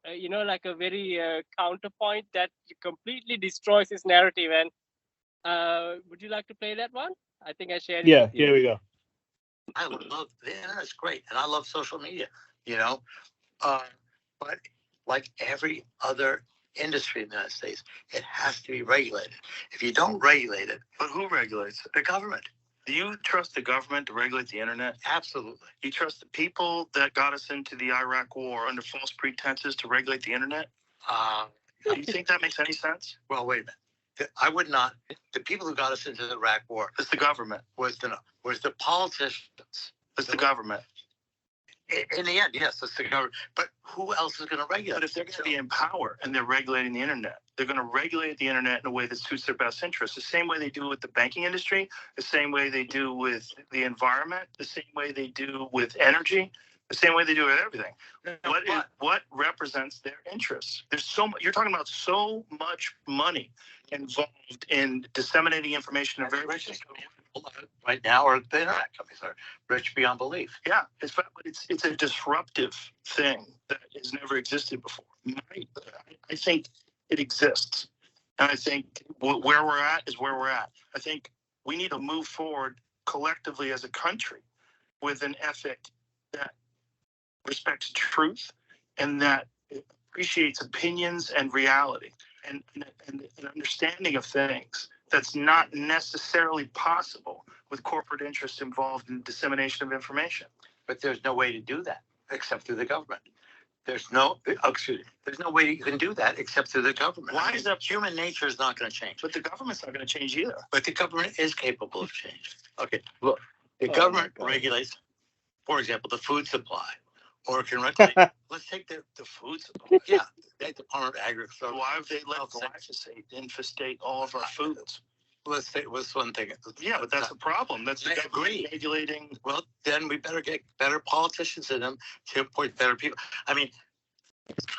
very counterpoint that completely destroys his narrative. And would you like to play that one? I think I shared it with you. Here we go. I love the internet's great, and I love social media, but like every other industry in the United States, it has to be regulated. If you don't regulate it, But who regulates it? the government. Do you trust the government to regulate the internet? Absolutely. You trust the people that got us into the Iraq war under false pretenses to regulate the internet? Do you think that makes any sense? Well, wait a minute. I would not. The people who got us into the Iraq war It's the government. was the politicians. It's the government. In the end, yes, it's the government. But who else is going to regulate? But if they're going to be in power and they're regulating the internet, they're going to regulate the internet in a way that suits their best interests. The same way they do with the banking industry, the same way they do with the environment, the same way they do with energy, the same way they do with everything. What represents their interests? There's so much. You're talking about so much money involved in disseminating information. Right now, or the internet companies are rich beyond belief. Yeah, it's a disruptive thing that has never existed before. I think it exists, and I think where we're at is where we're at. I think we need to move forward collectively as a country with an ethic that respects truth and that appreciates opinions and reality and an understanding of things that's not necessarily possible with corporate interests involved in dissemination of information. But there's no way to do that except through the government. There's no way you can do that except through the government. Why is that? Human nature is not going to change. But the government's not going to change either. But the government is capable of change. Okay, look, the government regulates, for example, the food supply, or can regulate. Let's take the food supply. Yeah, the Department of Agriculture. Why have they let glyphosate infestate all of our foods? Let's say what's one thing. Yeah, but that's a problem. That's the government regulating. Well, then we better get better politicians in them to appoint better people. I mean,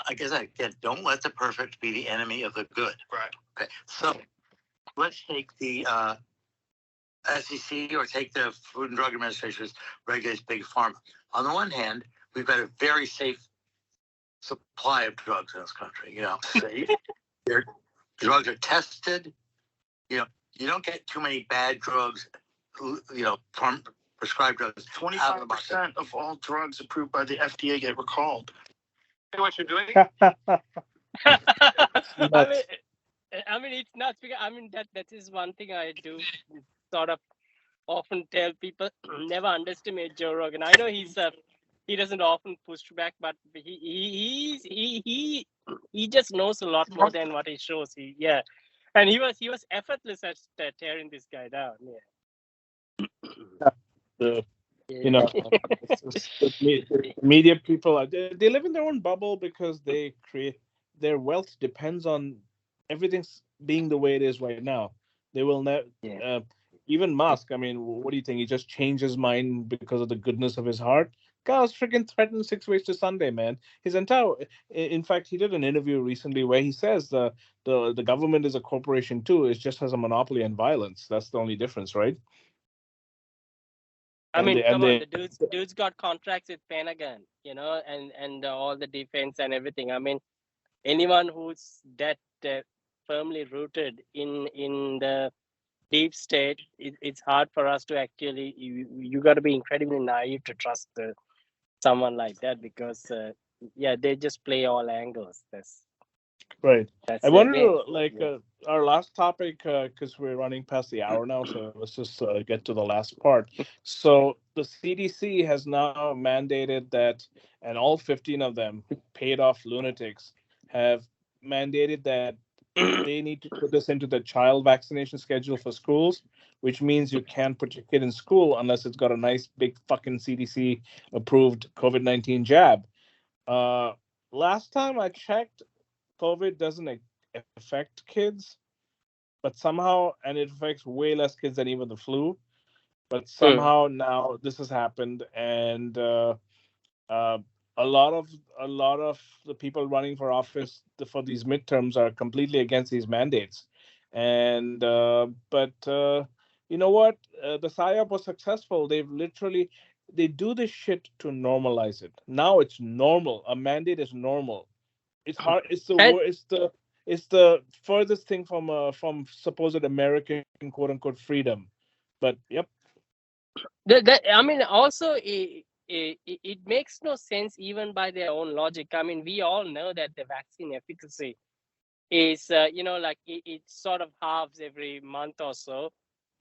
I guess again, don't let the perfect be the enemy of the good. Right. Okay. So let's take the SEC or take the Food and Drug Administration, which regulates big pharma. On the one hand, we've got a very safe supply of drugs in this country. You know, their drugs are tested. You know, you don't get too many bad drugs. You know, prescribed drugs. 25% of all drugs approved by the FDA get recalled. What you're doing? I mean, it's not because that is one thing I do sort of often tell people: never underestimate Joe Rogan. I know he doesn't often push back, but he just knows a lot more than what he shows. And he was effortless at tearing this guy down. Yeah. You know, the media people they live in their own bubble because they create their wealth depends on everything's being the way it is right now. They will never. Even Musk. I mean, what do you think? He just changed his mind because of the goodness of his heart. Guy was freaking threatened 6 ways to Sunday, man. In fact, he did an interview recently where he says the government is a corporation too. It just has a monopoly on violence. That's the only difference, right? I mean, come on, the dude's got contracts with Pentagon, you know, and all the defense and everything. I mean, anyone who's that firmly rooted in the deep state, it's hard for us to actually. You got to be incredibly naive to trust someone like that because, they just play all angles. Right. That's I wanted to our last topic because we're running past the hour now, so let's just get to the last part. So the CDC has now mandated that, and all 15 of them, paid off lunatics, have mandated that they need to put this into the child vaccination schedule for schools, which means you can't put your kid in school unless it's got a nice big fucking CDC approved COVID-19 jab. Last time I checked, COVID doesn't affect kids, but somehow, and it affects way less kids than even the flu. But somehow now this has happened, and a lot of the people running for office for these midterms are completely against these mandates. And but you know what? The PSYOP was successful. They do this shit to normalize it. Now it's normal. A mandate is normal. It's hard. It's the furthest thing from supposed American quote unquote freedom. But yep. I mean, also it makes no sense even by their own logic. I mean, we all know that the vaccine efficacy is it sort of halves every month or so,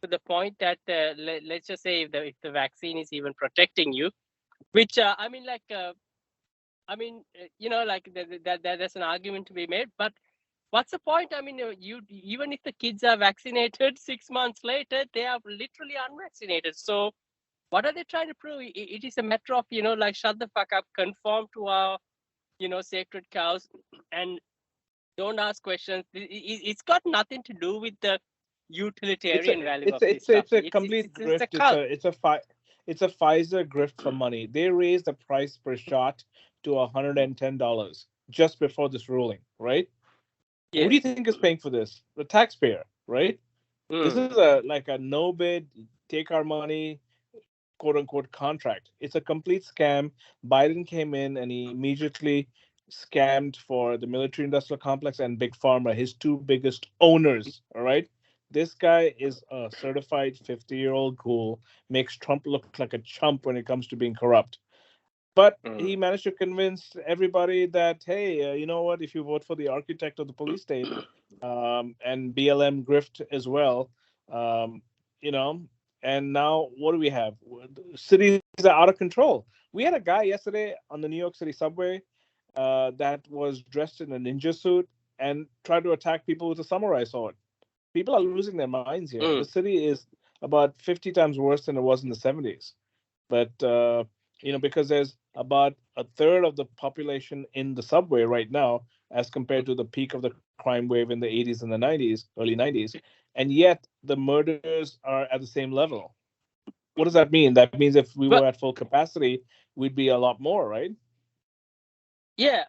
to the point that let's just say if the vaccine is even protecting you, which there's an argument to be made, but what's the point? I mean, you even if the kids are vaccinated 6 months later, they are literally unvaccinated. So what are they trying to prove? It is a matter of, shut the fuck up, conform to our, sacred cows, and don't ask questions. It's got nothing to do with the utilitarian value of this stuff. It's a complete grift. It's a Pfizer grift for money. They raised the price per shot to $110 just before this ruling, right? Yeah. Who do you think is paying for this? The taxpayer, right? This is a no bid, take our money, quote unquote contract. It's a complete scam. Biden came in and he immediately scammed for the military industrial complex and Big Pharma, his two biggest owners. All right. This guy is a certified 50-year-old ghoul, makes Trump look like a chump when it comes to being corrupt. But he managed to convince everybody that, hey, you know what? If you vote for the architect of the police state and BLM grift as well, and now what do we have? Cities are out of control. We had a guy yesterday on the New York City subway. that was dressed in a ninja suit and tried to attack people with a samurai sword. People are losing their minds here. The city is about 50 times worse than it was in the 70s. But, because there's about a third of the population in the subway right now, as compared to the peak of the crime wave in the 80s and the 90s, early 90s. And yet the murders are at the same level. What does that mean? That means if we were at full capacity, we'd be a lot more, right? Yeah,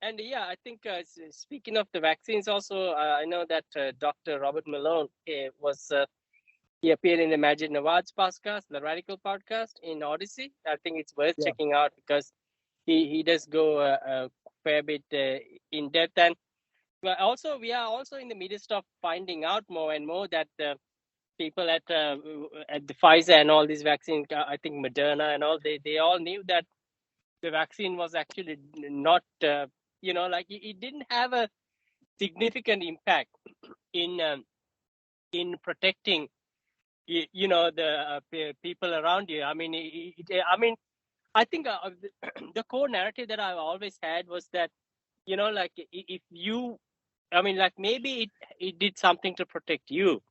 and yeah, I think speaking of the vaccines, also I know that Dr. Robert Malone he appeared in the Majid Nawaz podcast, the Radical podcast in Odyssey. I think it's worth checking out because he does go a fair bit in depth, and also we are also in the midst of finding out more and more that people at the Pfizer and all these vaccines, I think Moderna and all, they all knew that the vaccine was actually not, it didn't have a significant impact in protecting, the people around you. I mean, I think the core narrative that I've always had was that, if you, maybe it did something to protect you,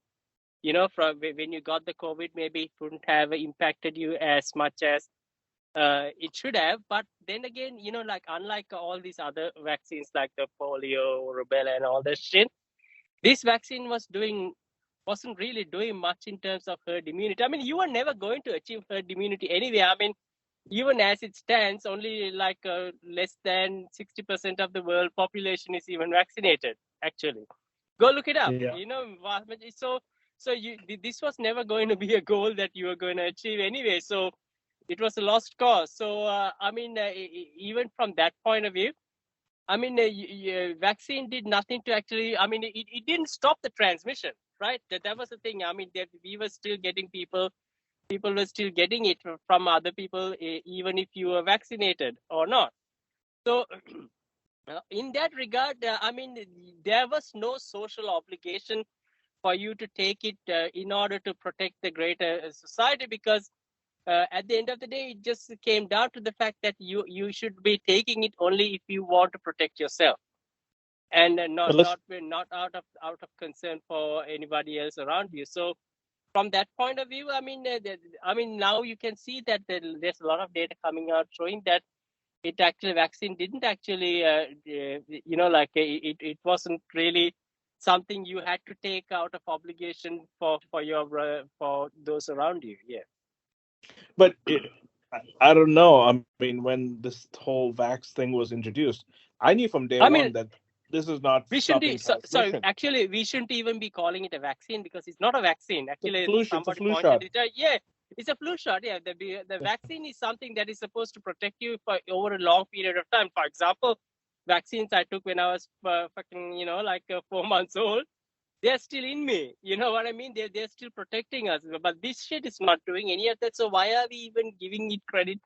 from when you got the COVID, maybe it wouldn't have impacted you as much as it should have. But then again, unlike all these other vaccines like the polio, rubella, and all that shit, this vaccine wasn't really doing much in terms of herd immunity. I mean, you are never going to achieve herd immunity anyway. I mean, even as it stands, only less than 60% of the world population is even vaccinated. Actually, go look it up. Yeah. This was never going to be a goal that you were going to achieve anyway. So it was a lost cause. So even from that point of view, I mean, vaccine did nothing to actually. I mean, it didn't stop the transmission, right? That was the thing. I mean, that we were still getting people were still getting it from other people, even if you were vaccinated or not. So, in that regard, I mean, there was no social obligation for you to take it in order to protect the greater society, because at the end of the day, it just came down to the fact that you should be taking it only if you want to protect yourself, and not out of concern for anybody else around you. So from that point of view, I mean, now you can see that there's a lot of data coming out showing that vaccine didn't actually, it wasn't really something you had to take out of obligation for those around you. Yeah. But I don't know. I mean, when this whole vax thing was introduced, I knew from day one that this is not stopping transmission. Sorry, actually, we shouldn't even be calling it a vaccine because it's not a vaccine. Actually, it's a flu shot. It's a flu shot. Yeah, the vaccine is something that is supposed to protect you for over a long period of time. For example, vaccines I took when I was 4 months old, they're still in me. You know what I mean? They're still protecting us. But this shit is not doing any of that. So why are we even giving it credit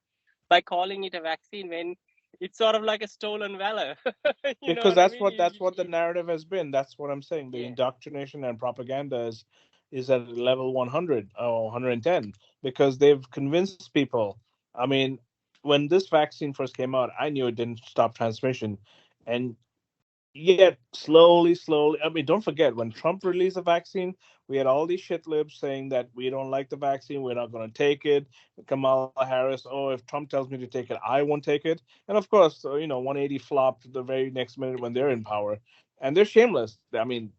by calling it a vaccine when it's sort of like a stolen valor? Because that's what the narrative has been. That's what I'm saying. The indoctrination and propaganda is at level 100 or 110 because they've convinced people. I mean, when this vaccine first came out, I knew it didn't stop transmission, and yet slowly, I mean, don't forget when Trump released the vaccine, we had all these shit libs saying that we don't like the vaccine, we're not going to take it. Kamala Harris, oh, if Trump tells me to take it, I won't take it. And of course, 180 flopped the very next minute when they're in power, and they're shameless. I mean,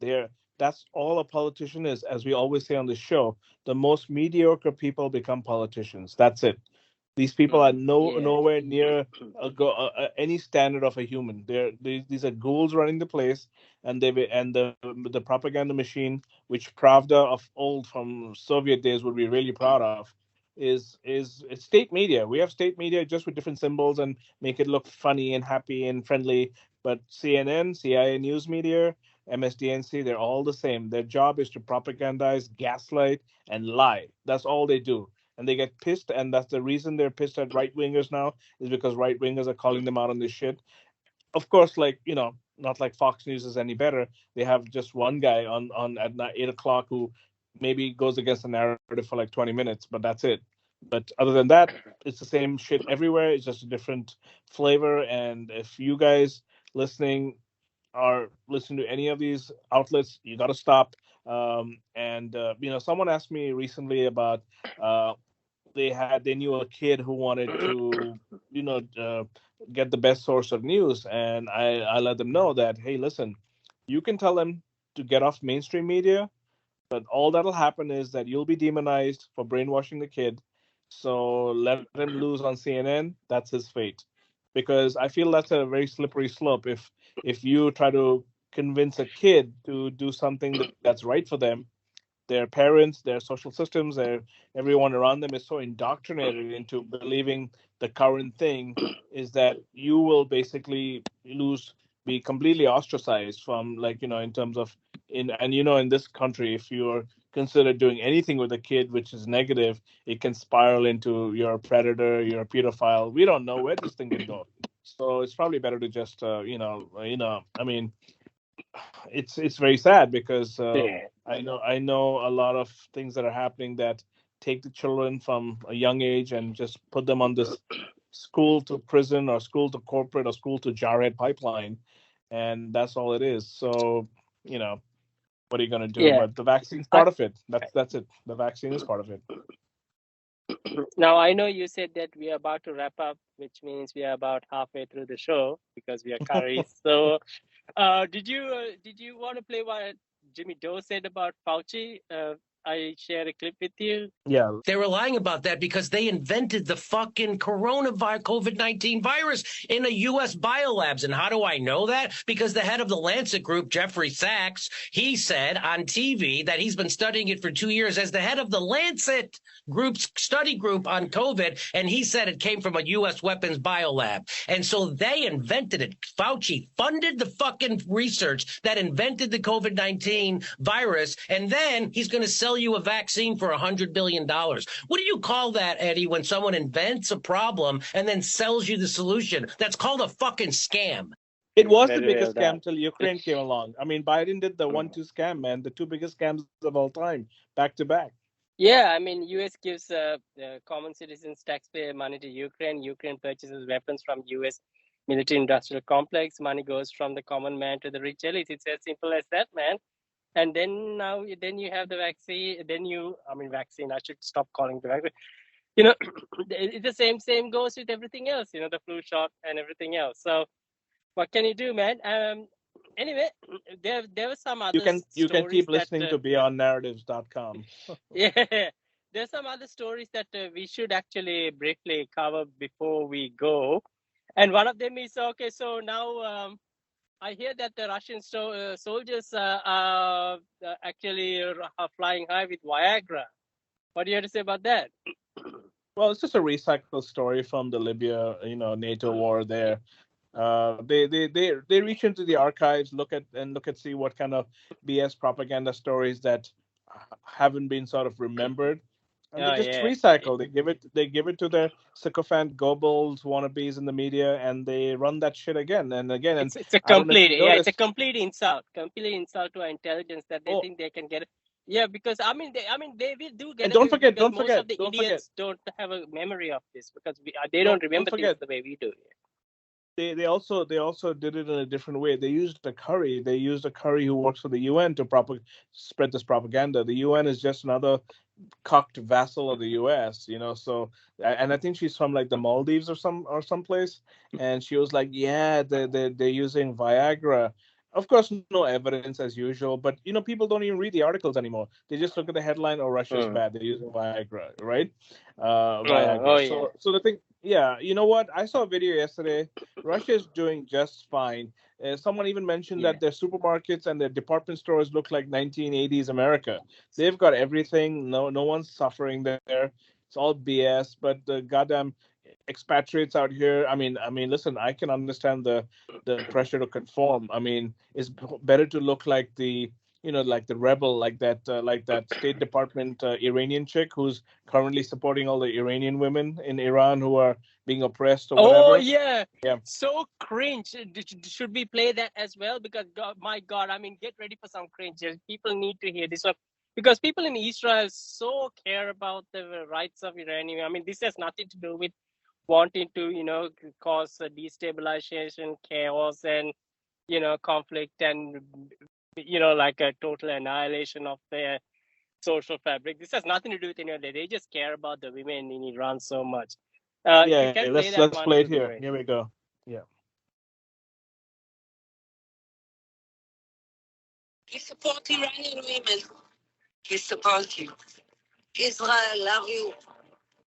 that's all a politician is. As we always say on this show, the most mediocre people become politicians. That's it. These people are nowhere near any standard of a human. These are ghouls running the place, and the propaganda machine, which Pravda of old from Soviet days would be really proud of, is it's state media. We have state media just with different symbols and make it look funny and happy and friendly. But CNN, CIA news media, MSDNC, they're all the same. Their job is to propagandize, gaslight, and lie. That's all they do. And they get pissed, and that's the reason they're pissed at right wingers now, is because right wingers are calling them out on this shit. Of course, not like Fox News is any better. They have just one guy on at 8 o'clock who maybe goes against the narrative for like 20 minutes, but that's it. But other than that, it's the same shit everywhere. It's just a different flavor. And if you guys listening are listening to any of these outlets, you got to stop. Someone asked me recently about they knew a kid who wanted to get the best source of news, and I let them know that, hey, listen, you can tell them to get off mainstream media, but all that'll happen is that you'll be demonized for brainwashing the kid. So let him lose on CNN. That's his fate, because I feel that's a very slippery slope. If you try to convince a kid to do something that's right for them, their parents, their social systems, everyone around them is so indoctrinated into believing the current thing is that you will basically be completely ostracized from, like, in terms of in this country, if you're considered doing anything with a kid which is negative, it can spiral into you're a predator, you're a pedophile. We don't know where this thing can go. So it's probably better to just I mean, it's very sad because I know a lot of things that are happening that take the children from a young age and just put them on this school to prison or school to corporate or school to jarhead pipeline, and that's all it is. So what are you going to do? Yeah. But the vaccine's part of it. That's it. The vaccine is part of it. Now, I know you said that we are about to wrap up, which means we are about halfway through the show because we are curries. So, did you want to play what Jimmy Doe said about Fauci? I shared a clip with you. Yeah. They were lying about that because they invented the fucking coronavirus, COVID-19 virus in the U.S. biolabs. And how do I know that? Because the head of the Lancet Group, Jeffrey Sachs, he said on TV that he's been studying it for 2 years as the head of the Lancet Group's study group on COVID. And he said it came from a U.S. weapons biolab. And so they invented it. Fauci funded the fucking research that invented the COVID-19 virus. And then he's going to sell you a vaccine for $100 billion. What do you call that, Eddie, when someone invents a problem and then sells you the solution? That's called a fucking scam. It was the biggest scam till Ukraine came along. I mean, Biden did the 1-2 scam, man. The two biggest scams of all time, back to back. Yeah, I mean, U.S. gives common citizens taxpayer money to Ukraine. Ukraine purchases weapons from U.S. military-industrial complex. Money goes from the common man to the rich elite. It's as simple as that, man. And then you have the vaccine. Vaccine. I should stop calling it the vaccine. It's the same goes with everything else. The flu shot and everything else. So, what can you do, man? Anyway, there were some other. You can keep listening to BeyondNarratives.com. Yeah, there's some other stories that we should actually briefly cover before we go, and one of them is okay. So now. I hear that the Russian soldiers are actually flying high with Viagra. What do you have to say about that? Well, it's just a recycled story from the Libya, NATO war there. They reach into the archives, look at see what kind of BS propaganda stories that haven't been sort of remembered. And they just recycle. They give it to their sycophant Goebbels wannabes in the media, and they run that shit again and again. And it's a complete insult to our intelligence that they think they can get it. Yeah, because they will do get. And don't forget, most of the idiots don't have a memory of this because they don't remember things the way we do. They also did it in a different way. They used a Curry. They used a Curry who works for the UN to spread this propaganda. The UN is just another cocked vassal of the US, So, and I think she's from like the Maldives or someplace, and she was like, yeah, they're using Viagra. Of course, no evidence as usual, but people don't even read the articles anymore. They just look at the headline, "Oh, Russia's bad. They're using Viagra," right? Viagra. So the thing, yeah, you know what? I saw a video yesterday. Russia is doing just fine. Someone even mentioned that their supermarkets and their department stores look like 1980s America. They've got everything. No one's suffering there. It's all BS. But the goddamn expatriates out here. I mean, listen, I can understand the pressure to conform. I mean, it's better to look like the like the rebel, like that State Department Iranian chick who's currently supporting all the Iranian women in Iran who are being oppressed or whatever. Oh yeah. So cringe. Should we play that as well? Because my God, I mean, get ready for some cringe. People need to hear this one. because people in Israel so care about the rights of Iranian. I mean, this has nothing to do with wanting to, cause a destabilization, chaos, and, conflict, and, like a total annihilation of their social fabric. This has nothing to do with any of that. They just care about the women in Iran so much. If you can play that let's one, play it it would be here. great. Here we go. Yeah. We support Iranian women. We support you. Israel love you.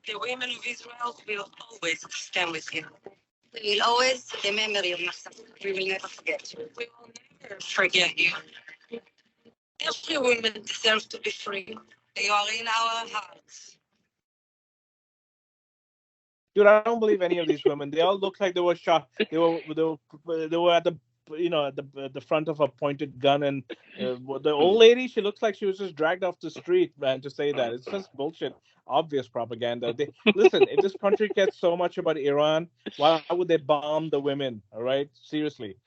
The women of Israel will always stand with you. We will always remember you, Massa. We will never forget you. We will never forget you. Every woman deserves to be free. You are in our hearts. Dude, I don't believe any of these women. They all look like they were shot. They were at the at the front of a pointed gun, and the old lady, she looks like she was just dragged off the street, man. To say that, it's just bullshit, obvious propaganda. They listen. If this country cares so much about Iran, why would they bomb the women? All right, seriously,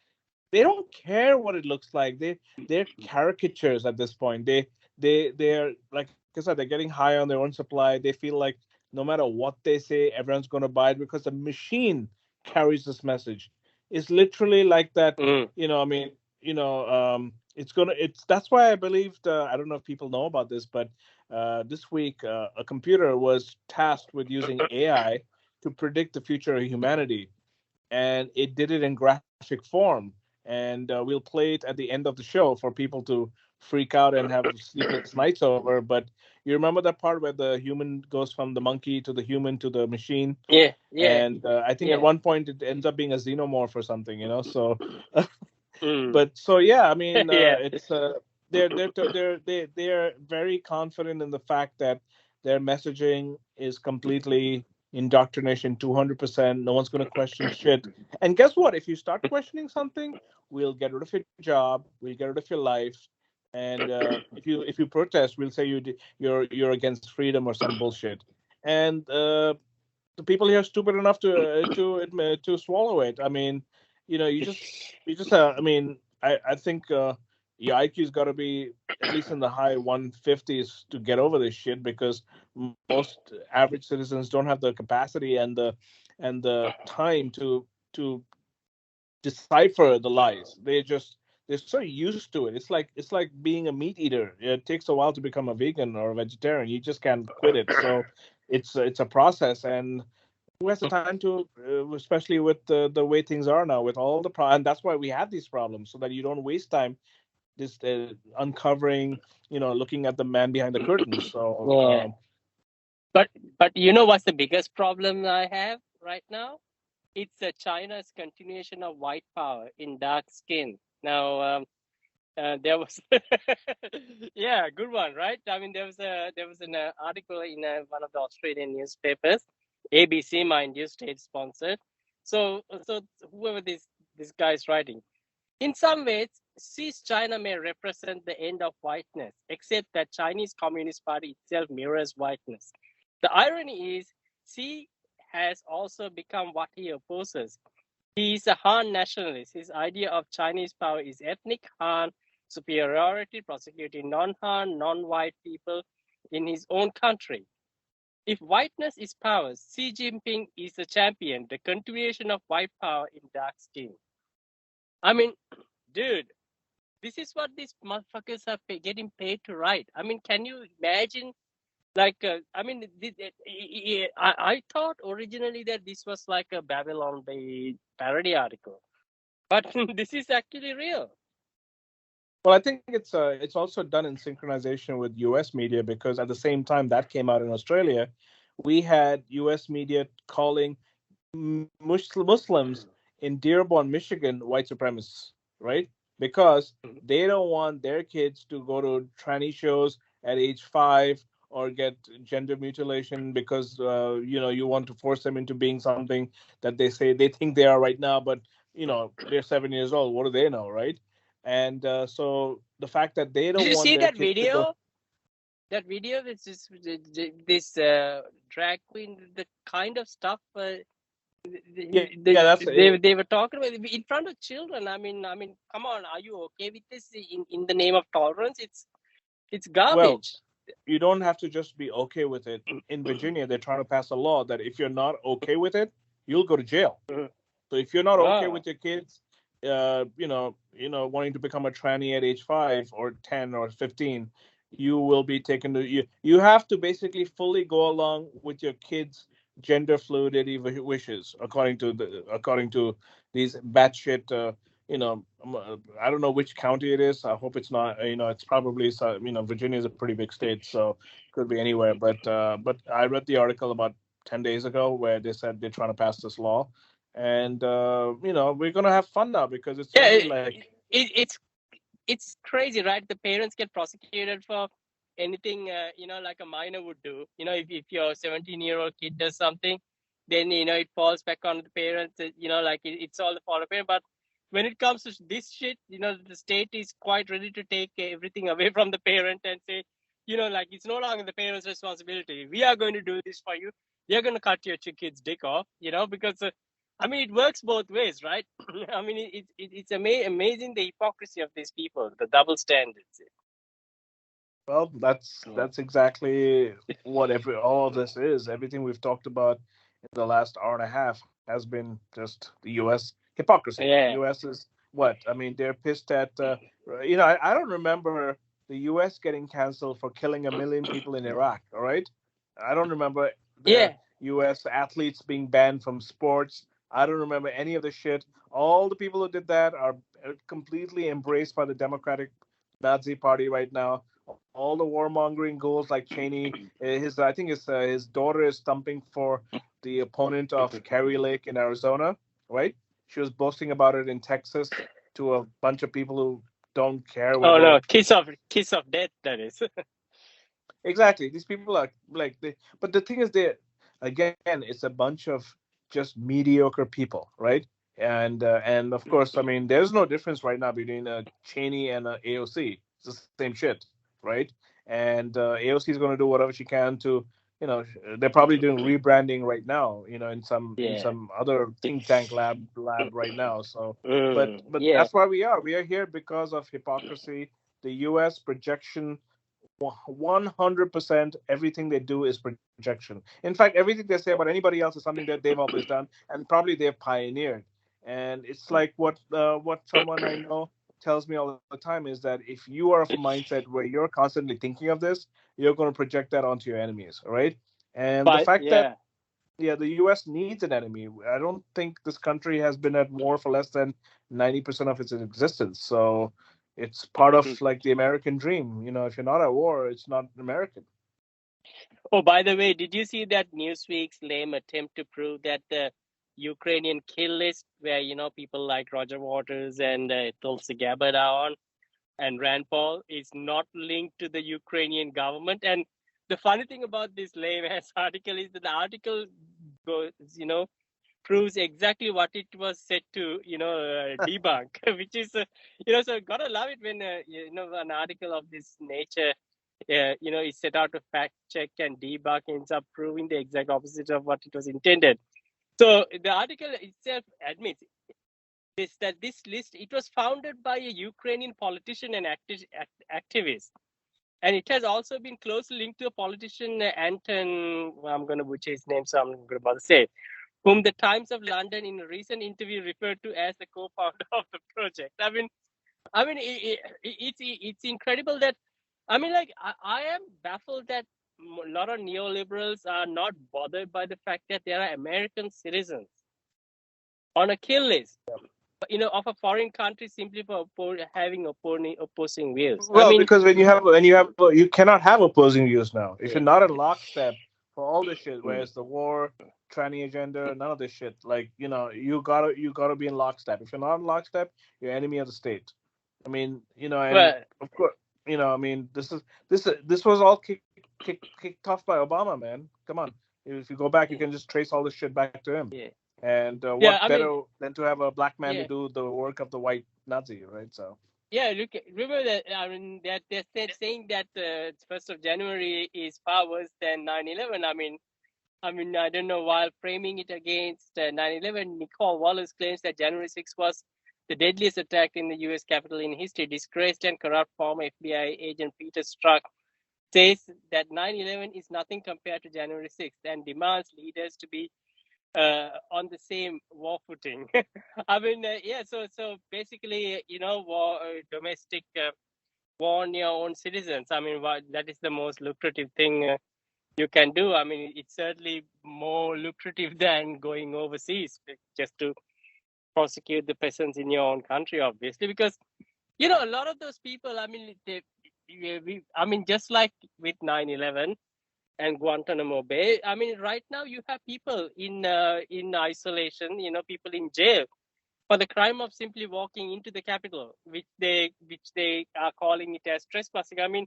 they don't care what it looks like. They're caricatures at this point. They're like I said, they're getting high on their own supply. They feel like no matter what they say, everyone's going to buy it because the machine carries this message. It's literally like that. I mean, it's that's why I believed. I don't know if people know about this, but this week a computer was tasked with using AI to predict the future of humanity, and it did it in graphic form. And we'll play it at the end of the show for people to freak out and have sleepless nights over. But you remember that part where the human goes from the monkey to the human to the machine? Yeah. And I think at one point it ends up being a xenomorph or something, So, but so yeah, I mean, it's they're very confident in the fact that their messaging is completely indoctrination, 200%. No one's going to question shit. And guess what? If you start questioning something, we'll get rid of your job, we'll get rid of your life, and if you protest, we'll say you're against freedom or some bullshit. And the people here are stupid enough to swallow it. I mean, you just I mean, I think your IQ's got to be at least in the high 150s to get over this shit, because most average citizens don't have the capacity and the time to decipher the lies. They're so used to it. It's like being a meat eater. It takes a while to become a vegan or a vegetarian. You just can't quit it. So it's a process, and who has the time to, especially with the way things are now, with all the and that's why we have these problems, so that you don't waste time just uncovering, looking at the man behind the curtain. So but what's the biggest problem I have right now? It's China's continuation of white power in dark skin. Now, there was, yeah, good one, right? I mean, there was an article in one of the Australian newspapers, ABC, mind you, state sponsored. So whoever this guy is writing, in some ways, Cis China may represent the end of whiteness, except that Chinese Communist Party itself mirrors whiteness. The irony is, Xi has also become what he opposes. He is a Han nationalist. His idea of Chinese power is ethnic Han superiority, prosecuting non-Han, non-white people in his own country. If whiteness is power, Xi Jinping is a champion, the continuation of white power in dark skin. I mean, dude, this is what these motherfuckers are getting paid to write. I mean, can you imagine? Like, I mean, I thought originally that this was like a Babylon Bay parody article, but this is actually real. Well, I think it's also done in synchronization with U.S. media, because at the same time that came out in Australia, we had U.S. media calling Muslims in Dearborn, Michigan, white supremacists, right? Because they don't want their kids to go to tranny shows at age 5 or get gender mutilation, because you want to force them into being something that they say they think they are right now, but they're 7 years old. What do they know, right? And so the fact that they don't Did you want see their that kids to video? go. That video with this drag queen, the kind of stuff they were talking about in front of children. I mean, come on, are you okay with this in the name of tolerance? It's Well, garbage. you don't have to just be okay with it. In Virginia, they're trying to pass a law that if you're not okay with it, you'll go to jail. So if you're not okay Wow. with your kids, wanting to become a tranny at age 5 or 10 or 15, you will be taken to you. You have to basically fully go along with your kids' gender fluidity wishes, according to these batshit. I don't know which county it is. I hope it's not. It's probably Virginia is a pretty big state, so it could be anywhere. But I read the article about 10 days ago where they said they're trying to pass this law, and we're gonna have fun now because it's Yeah, only like it's crazy, right? The parents get prosecuted for anything, like a minor would do. If your 17-year-old kid does something, then it falls back on the parents. Like it's all the fault of parent. But when it comes to this shit, the state is quite ready to take everything away from the parent and say, like it's no longer the parents' responsibility. We are going to do this for you. You're going to cut your kid's dick off, because I mean, it works both ways, right? I mean, it's amazing the hypocrisy of these people, the double standards. well, that's exactly what all of this is. Everything we've talked about in the last hour and a half has been just the U.S. hypocrisy. The Yeah, U.S. is what? I mean, they're pissed at. I don't remember the U.S. getting canceled for killing 1 million people in Iraq. All right, I don't remember the yeah. U.S. athletes being banned from sports. I don't remember any of the shit. All the people who did that are completely embraced by the Democratic Nazi Party right now. All the warmongering goals like Cheney, I think his daughter is stumping for the opponent of Kerry Lake in Arizona, right? She was boasting about it in Texas to a bunch of people who don't care Oh whether no, kiss of death. That is. exactly. These people are like but the thing is, again, it's a bunch of just mediocre people, right? And of course, I mean, there's no difference right now between Cheney and AOC. It's the same shit, right? And AOC is going to do whatever she can to, they're probably doing rebranding right now, in some Yeah. other think tank lab right now. So, but Yeah. that's why we are. We are here because of hypocrisy. The U.S. projection 100% everything they do is projection. In fact, everything they say about anybody else is something that they've always done and probably they've pioneered. And it's like what someone I know tells me all the time is that if you are of a mindset where you're constantly thinking of this, you're going to project that onto your enemies, all right? And the But fact that yeah. the U.S. needs an enemy. I don't think this country has been at war for less than 90% of its existence. So it's part of like the American dream. If you're not at war, it's not American. Oh, by the way, did you see that Newsweek's lame attempt to prove that the Ukrainian kill list, where people like Roger Waters and Tulsi Gabbard are on, and Rand Paul, is not linked to the Ukrainian government? And the funny thing about this lame ass article is that the article goes, proves exactly what it was set to, debunk, which is, so gotta love it when, an article of this nature, is set out to fact check and debunk, ends up proving the exact opposite of what it was intended. So the article itself admits that this list, it was founded by a Ukrainian politician and activist. And it has also been closely linked to a politician, Anton, I'm going to butcher his name, so I'm not going to bother say, whom the Times of London in a recent interview referred to as the co-founder of the project. I mean, it's incredible that, like, I am baffled that a lot of neoliberals are not bothered by the fact that there are American citizens on a kill list, of a foreign country simply for having opposing views. I Well, mean, because you cannot have opposing views now. If you're not in lockstep for all this shit, whereas the war, tranny agenda, none of this shit, like you gotta be in lockstep. If you're not in lockstep, you're enemy of the state. I mean, and well, of course, I mean, this was all kicked off by Obama, man. Come on, if you go back, you can just trace all this shit back to him. yeah, And yeah. what I mean, better than to have a black man to yeah. do the work of the white Nazi, right? So. Yeah, look, remember that, I mean, that they're saying that 1st of January is far worse than 9/11. I don't know, while framing it against 9/11, Nicole Wallace claims that January 6th was the deadliest attack in the U.S. Capitol in history. Disgraced and corrupt former FBI agent Peter Strzok says that 9/11 is nothing compared to January 6th and demands leaders to be on the same war footing. I mean, yeah. So basically, war, domestic war on your own citizens. I mean, that is the most lucrative thing you can do. I mean, it's certainly more lucrative than going overseas just to prosecute the peasants in your own country, obviously, because a lot of those people. I mean, just like with 9/11 and Guantanamo Bay. I mean, right now you have people in isolation. People in jail for the crime of simply walking into the Capitol, which they are calling it as trespassing. I mean,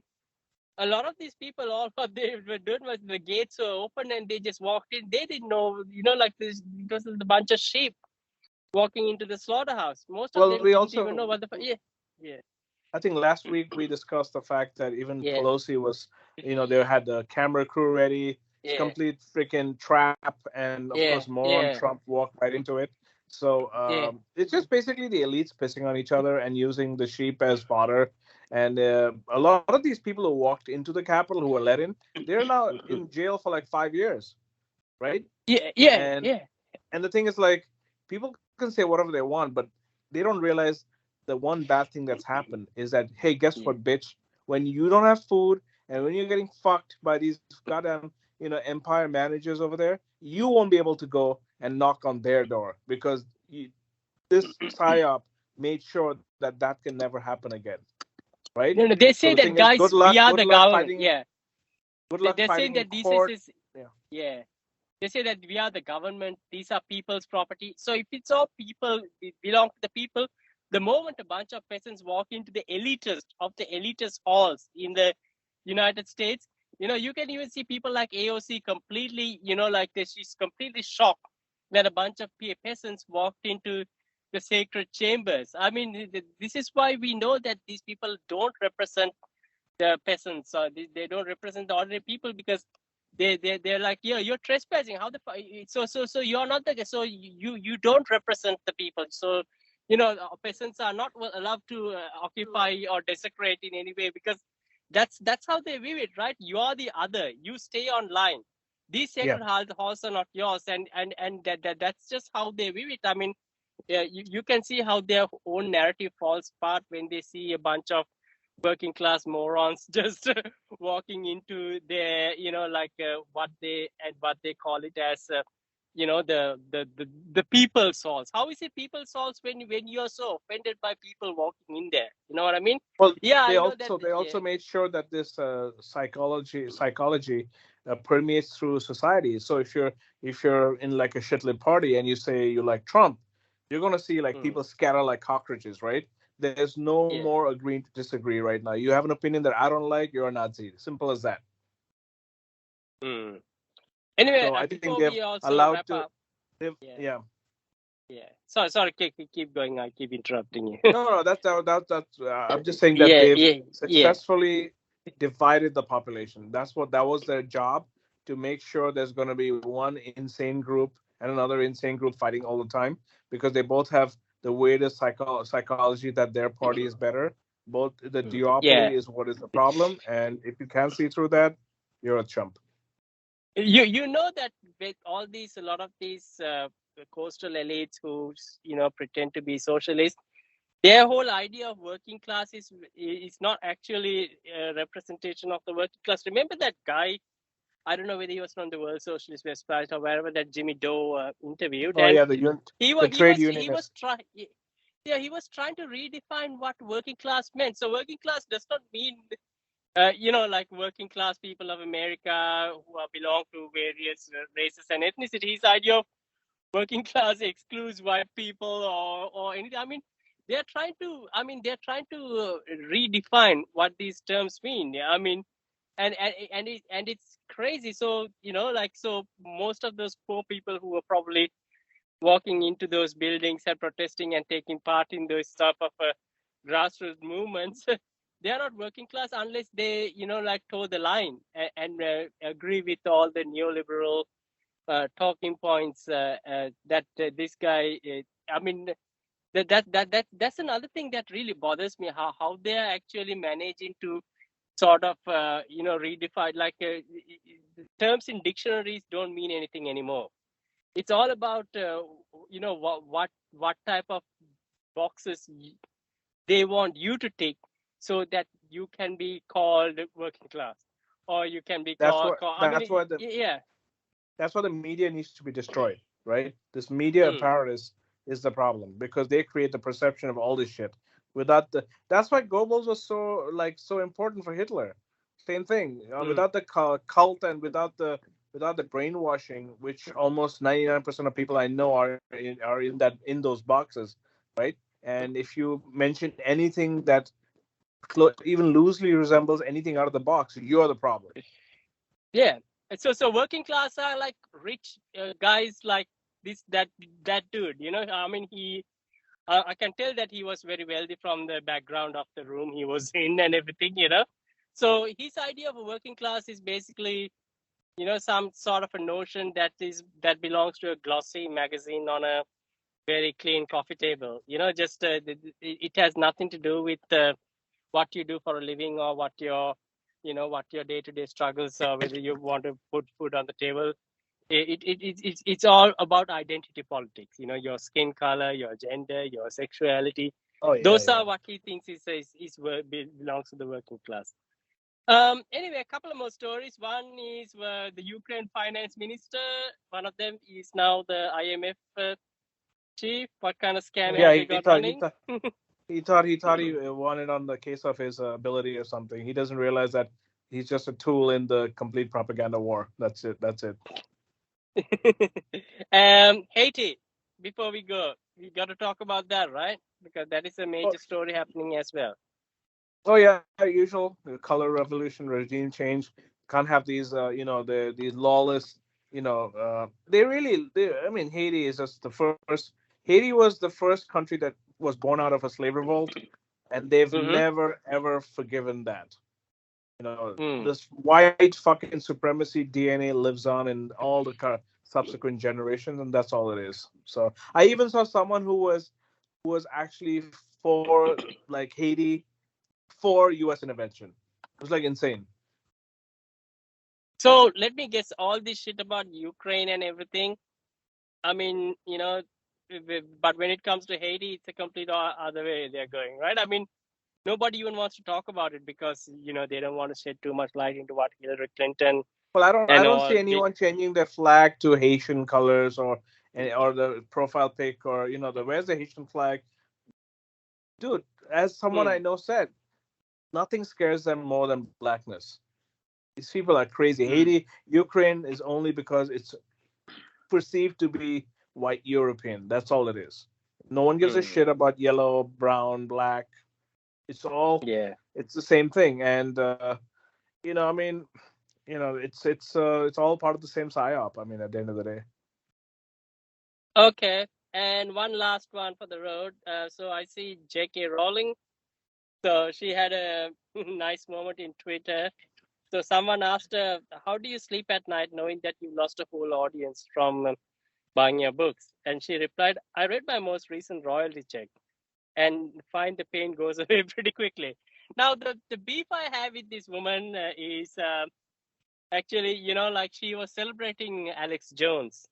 a lot of these people, all what they were doing was the gates were open and they just walked in. They didn't know, like this, because of the bunch of sheep walking into the slaughterhouse. Most of Well, them we didn't even also, know what the yeah. I think last week we discussed the fact that even Yeah. Pelosi was, they had the camera crew ready. It's Yeah. complete freaking trap, and of course, moron Trump walked right into it. So it's just basically the elites pissing on each other and using the sheep as fodder. And a lot of these people who walked into the Capitol, who were let in, they're now in jail for like 5 years, right? And the thing is, like, people can say whatever they want, but they don't realize the one bad thing that's happened is that, hey, guess what, bitch? When you don't have food and when you're getting fucked by these goddamn, empire managers over there, you won't be able to go and knock on their door because this psyop made sure that that can never happen again, right? No, they say that, guys, we are the government. Yeah. Good luck They're saying fighting that in court. Yeah. They say that we are the government. These are people's property. So if it's all people, it belongs to the people. The moment a bunch of peasants walk into the elitist halls in the United States, you can even see people like AOC completely, like this. She's completely shocked that a bunch of peasants walked into the sacred chambers. I mean, this is why we know that these people don't represent the peasants, or they don't represent the ordinary people, because they're like, yeah, you're trespassing. How the so you're not so you don't represent the people. So peasants are not allowed to occupy or desecrate in any way, because that's how they view it, right? You are the other. You stay online. These sacred halls are not yours, and that's just how they view it. I mean, you can see how their own narrative falls apart when they see a bunch of working class morons just walking into their, what they call it as, the people's halls. How is it people's halls when you're so offended by people walking in there? You know what I mean? Well, yeah, they also made sure that this psychology permeates through society. So if you're in like a shitlib party and you say you like Trump, you're gonna see like people scatter like cockroaches, right? There's no more agreeing to disagree right now. You have an opinion that I don't like, you're a Nazi. Simple as that. Anyway, so I think they've allowed to. Yeah. Sorry. Keep going. I keep interrupting you. No. That's. I'm just saying that they've successfully divided the population. That was their job, to make sure there's going to be one insane group and another insane group fighting all the time, because they both have the weirdest psychology that their party is better. Both the duopoly is what is the problem, and if you can't see through that, you're a chump. You know that with all these, a lot of these coastal elites who pretend to be socialists, their whole idea of working class is not actually a representation of the working class. Remember that guy? I don't know whether he was from the World Socialist website or wherever that Jimmy Doe interviewed. Oh, yeah, the trade unionist. He was trying to redefine what working class meant. So working class does not mean, like working class people of America who belong to various races and ethnicities. His idea of working class excludes white people or anything. I mean, they're trying to redefine what these terms mean. I mean, and it's crazy. So so most of those poor people who were probably walking into those buildings and protesting and taking part in those type of grassroots movements, they are not working class unless they toe the line and agree with all the neoliberal talking points that this guy. I mean, That's another thing that really bothers me, how they are actually managing to sort of redefine, like terms in dictionaries don't mean anything anymore. It's all about what type of boxes they want you to tick so that you can be called working class, or you can be called yeah. That's why the media needs to be destroyed, right? This media apparatus is the problem because they create the perception of all this shit. Without the, that's why Goebbels was so important for Hitler. Same thing. Without the cult and without the brainwashing, which almost 99% of people I know are in those boxes, right? And if you mention anything that even loosely resembles anything out of the box, you're the problem. Yeah. So working class are like rich guys like that dude. I mean, I can tell that he was very wealthy from the background of the room he was in and everything. So his idea of a working class is basically some sort of a notion that belongs to a glossy magazine on a very clean coffee table. Just it has nothing to do with what you do for a living, or what your day-to-day struggles are, whether you want to put food on the table. It's all about identity politics. Your skin color, your gender, your sexuality. Those are what he thinks belongs to the working class. Anyway, a couple of more stories. One is the Ukraine finance minister. One of them is now the IMF chief. What kind of scam have they got running? He thought he won it on the case of his ability or something. He doesn't realize that he's just a tool in the complete propaganda war. That's it. Haiti. Before we go, we got to talk about that, right? Because that is a major story happening as well. Oh yeah, usual color revolution, regime change. Can't have these, these lawless, I mean, Haiti is just the first. Haiti was the first country that was born out of a slave revolt, and they've never ever forgiven that. This white fucking supremacy DNA lives on in all the subsequent generations, and that's all it is. So I even saw someone who was actually for like Haiti for U.S. intervention. It was like insane. So let me guess, all this shit about Ukraine and everything. I mean, but when it comes to Haiti, it's a complete other way they're going, right? I mean, nobody even wants to talk about it because they don't want to shed too much light into what Hillary Clinton. Well, I don't see anyone changing their flag to Haitian colors or the profile pic or where's the Haitian flag, dude? As someone I know said, nothing scares them more than blackness. These people are crazy. Haiti, Ukraine is only because it's perceived to be white European. That's all it is. No one gives a shit about yellow, brown, black. It's all it's the same thing. And I mean, it's all part of the same psyop. I mean, at the end of the day. Okay, and one last one for the road. So I see J.K. Rowling. So she had a nice moment in Twitter. So someone asked her, "How do you sleep at night knowing that you lost a whole audience from buying your books?" And she replied, "I read my most recent royalty check and find the pain goes away pretty quickly." Now, the beef I have with this woman is actually, like she was celebrating Alex Jones,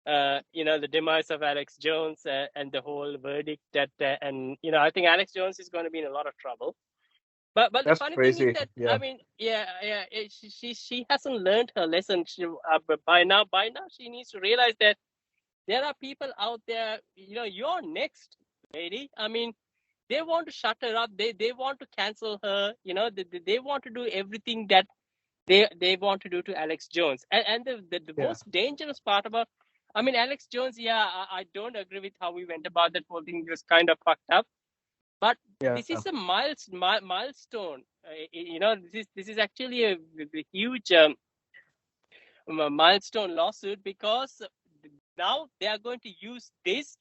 the demise of Alex Jones and the whole verdict that, and, I think Alex Jones is going to be in a lot of trouble. But the funny thing is that, I mean, she hasn't learned her lesson. By now she needs to realize that there are people out there, you're next, lady. I mean, they want to shut her up. They want to cancel her. They want to do everything that they want to do to Alex Jones. And the most dangerous part about, I mean, Alex Jones, I don't agree with how we went about that whole thing. It was kind of fucked up. But this is a milestone. This is actually a huge milestone lawsuit, because now they are going to use this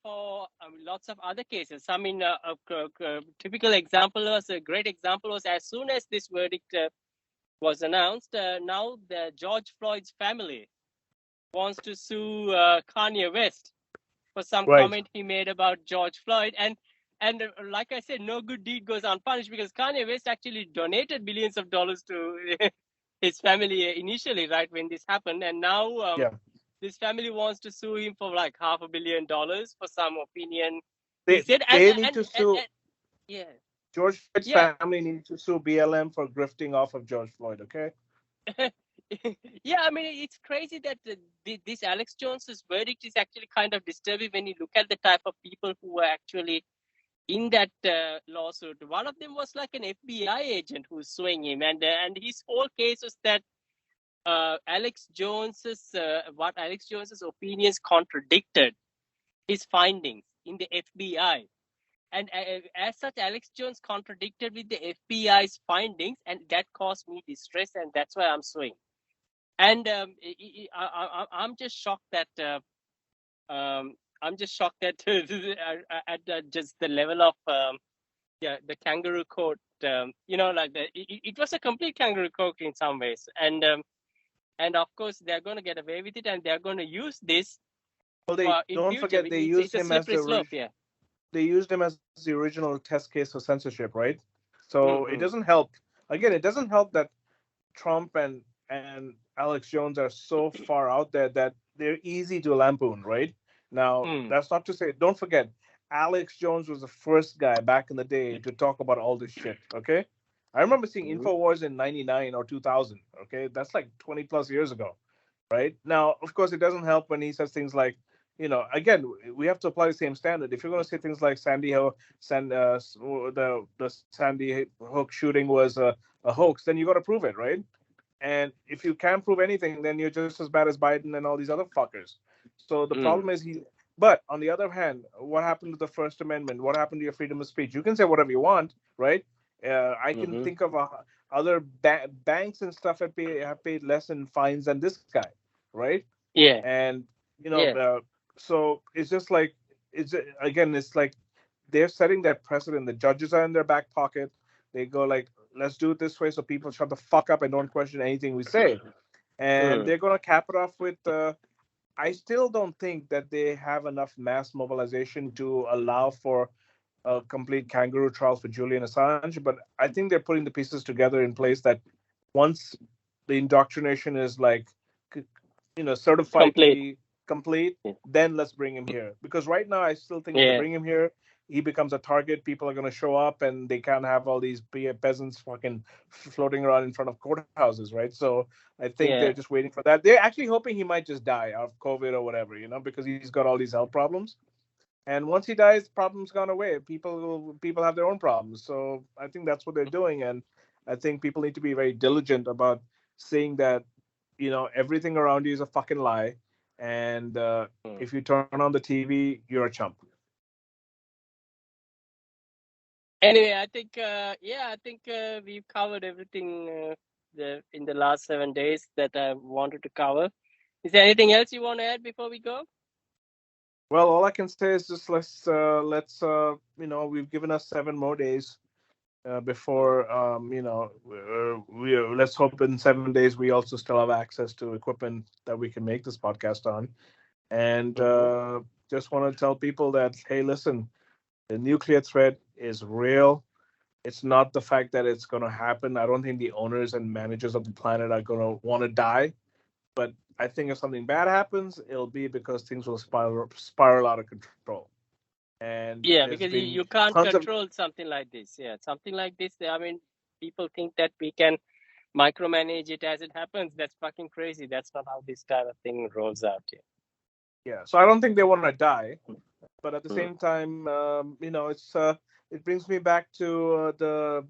for lots of other cases. I mean, a typical example was, a great example was, as soon as this verdict was announced, now the George Floyd's family wants to sue Kanye West for some Right. comment he made about George Floyd. And like I said, no good deed goes unpunished, because Kanye West actually donated billions of dollars to his family initially, right, when this happened. And now Yeah. this family wants to sue him for like $500 million for some opinion They he said. need to sue Yeah. George Floyd's Yeah. family needs to sue BLM for grifting off of George Floyd. Okay. Yeah, I mean, it's crazy that this Alex Jones's verdict is actually kind of disturbing when you look at the type of people who were actually in that lawsuit. One of them was like an FBI agent who's suing him, and his whole case was that Alex Jones's opinions contradicted his findings in the FBI. And as such, Alex Jones contradicted with the FBI's findings, and that caused me distress, and that's why I'm suing. And I'm just shocked that at just the level of the kangaroo court. Like it was a complete kangaroo court in some ways, and of course they're going to get away with it, and they're going to use this. Well, they in don't future. forget they It's used a him as slippery slope. Yeah. they used him as the original test case for censorship, right? So it doesn't help. Again, it doesn't help that Trump and Alex Jones are so far out there that they're easy to lampoon, right? Now, that's not to say, don't forget, Alex Jones was the first guy back in the day to talk about all this shit, okay? I remember seeing InfoWars in 99 or 2000, okay? That's like 20 plus years ago, right? Now, of course, it doesn't help when he says things like, again, we have to apply the same standard. If you're going to say things like the Sandy Hook shooting was a hoax, then you got to prove it, right? And if you can't prove anything, then you're just as bad as Biden and all these other fuckers. So the problem is but on the other hand, what happened to the First Amendment? What happened to your freedom of speech? You can say whatever you want, right? I can think of other banks and stuff have paid less in fines than this guy, right? Yeah. And so it's just like it's like they're setting that precedent. The judges are in their back pocket. They go like, let's do it this way so people shut the fuck up and don't question anything we say. And they're going to cap it off with I still don't think that they have enough mass mobilization to allow for a complete kangaroo trial for Julian Assange, but I think they're putting the pieces together in place that once the indoctrination is like certified to be complete, then let's bring him here. Because right now I still think if they bring him here, he becomes a target. People are going to show up, and they can't have all these peasants fucking floating around in front of courthouses, right? So I think they're just waiting for that. They're actually hoping he might just die of COVID or whatever, because he's got all these health problems. And once he dies, problems gone away. People have their own problems. So I think that's what they're doing, and I think people need to be very diligent about saying that everything around you is a fucking lie, and if you turn on the TV, you're a chump. Anyway, I think we've covered everything in the last 7 days that I wanted to cover. Is there anything else you want to add before we go? Well, all I can say is just let's we've given us 7 more days before let's hope in 7 days we also still have access to equipment that we can make this podcast on, and just want to tell people that, hey, listen, the nuclear threat is real. It's not the fact that it's going to happen. I don't think the owners and managers of the planet are going to want to die. But I think if something bad happens, it'll be because things will spiral out of control. And because you can't control something like this. Yeah, something like this. I mean, people think that we can micromanage it as it happens. That's fucking crazy. That's not how this kind of thing rolls out here. Yeah, so I don't think they want to die. But at the same time, it brings me back to the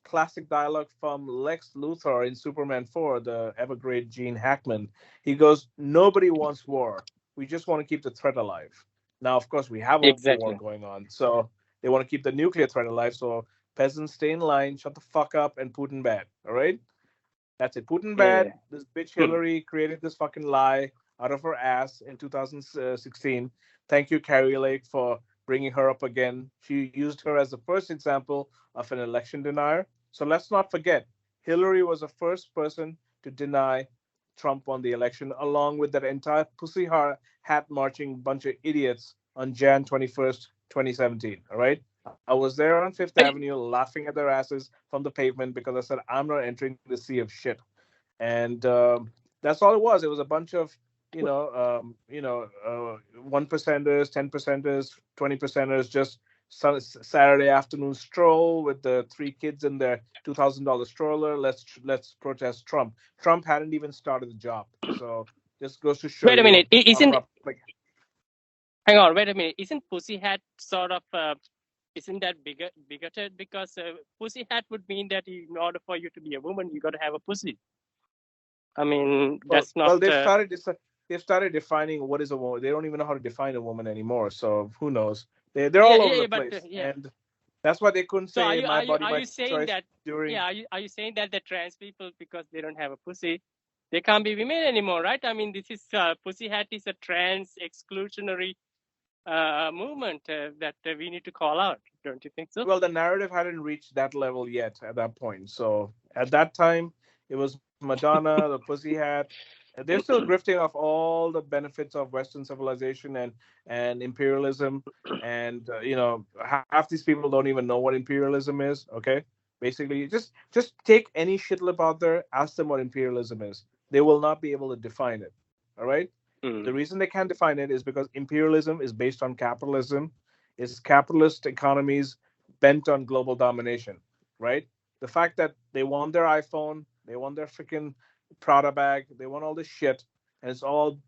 classic dialogue from Lex Luthor in Superman 4, the ever great Gene Hackman. He goes, "Nobody wants war. We just want to keep the threat alive." Now, of course, we have a war going on, so they want to keep the nuclear threat alive. So peasants stay in line, shut the fuck up, and Putin bad. All right, that's it. Putin bad. This bitch Hillary created this fucking lie out of her ass in 2016. Thank you, Carrie Lake, for bringing her up again. She used her as the first example of an election denier. So let's not forget, Hillary was the first person to deny Trump won the election, along with that entire pussy hat marching bunch of idiots on Jan 21st, 2017. All right. I was there on Fifth Avenue laughing at their asses from the pavement because I said, I'm not entering the sea of shit. And that's all it was. It was a bunch of, 1%ers, 10%ers, 20%ers, just Saturday afternoon stroll with the three kids in their $2,000 stroller. Let's protest Trump. Trump hadn't even started the job, so this goes to show Wait a you. minute. Hang on. Wait a minute. Isn't Pussy Hat sort of? Isn't that bigoted? Because Pussy Hat would mean that in order for you to be a woman, you got to have a pussy. I mean, that's not. Well, they've started defining what is a woman. They don't even know how to define a woman anymore. So who knows? They're all over the place, and that's why they couldn't say my body, my choice during. Yeah, are you saying that the trans people, because they don't have a pussy, they can't be women anymore, right? I mean, this is Pussy Hat is a trans exclusionary movement that we need to call out. Don't you think so? Well, the narrative hadn't reached that level yet at that point. So at that time, it was Madonna, the Pussy Hat. They're still grifting off all the benefits of Western civilization and imperialism. And half these people don't even know what imperialism is. Okay, basically, just take any shit lip out there, ask them what imperialism is. They will not be able to define it. All right. The reason they can't define it is because imperialism is based on capitalism. It's capitalist economies bent on global domination, right? The fact that they want their iPhone, they want their freaking Prada bag, they want all this shit, and it's all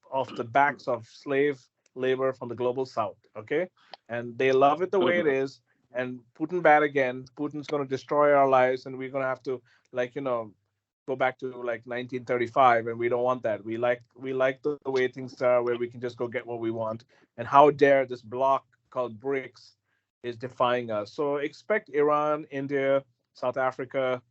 off the backs of slave labor from the global south, okay? And they love it the way it is. And Putin bad again. Putin's going to destroy our lives, and we're going to have to, go back to like 1935, and we don't want that. We like the way things are, where we can just go get what we want. And how dare this bloc called BRICS is defying us. So expect Iran, India, South Africa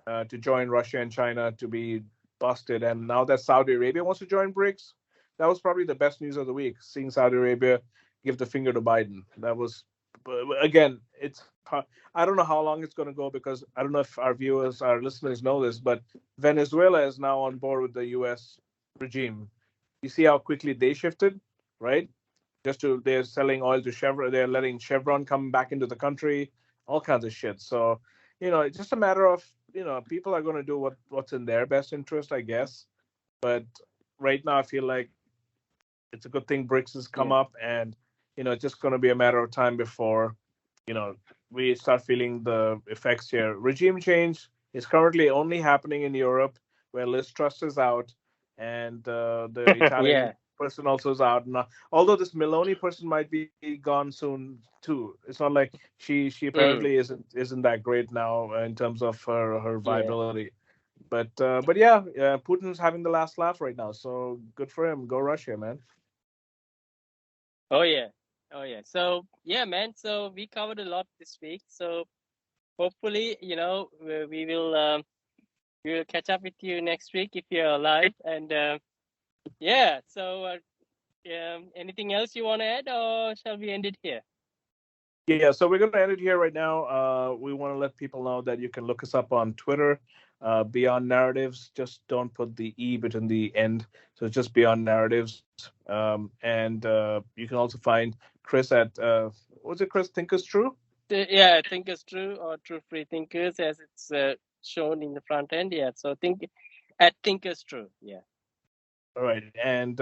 to join Russia and China to be busted. And now that Saudi Arabia wants to join BRICS, that was probably the best news of the week, seeing Saudi Arabia give the finger to Biden. That was, again, I don't know how long it's going to go, because I don't know if our listeners know this, but Venezuela is now on board with the U.S. regime. You see how quickly they shifted, right? They're selling oil to Chevron. They're letting Chevron come back into the country, all kinds of shit. So, it's just a matter of, people are going to do what's in their best interest, I guess. But right now, I feel like it's a good thing BRICS has come up, and, it's just going to be a matter of time before, we start feeling the effects here. Regime change is currently only happening in Europe, where Liz Truss is out, and the Italian person also is out. Now, although this Meloni person might be gone soon too. It's not like she apparently isn't that great now in terms of her viability. But Putin's having the last laugh right now. So good for him. Go Russia, man. Oh yeah. So man. So we covered a lot this week. So hopefully, we will catch up with you next week if you're alive. And So anything else you want to add, or shall we end it here? Yeah, so we're going to end it here right now. We want to let people know that you can look us up on Twitter, Beyond Narratives. Just don't put the E between the end. So it's just Beyond Narratives. And you can also find Chris at, what's it, Chris? Think is True? Think is True, or True Free Thinkers, as it's shown in the front end. Yeah, so think is True. Yeah. All right. And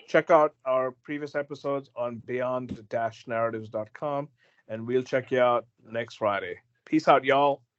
check out our previous episodes on beyond-narratives.com. And we'll check you out next Friday. Peace out, y'all.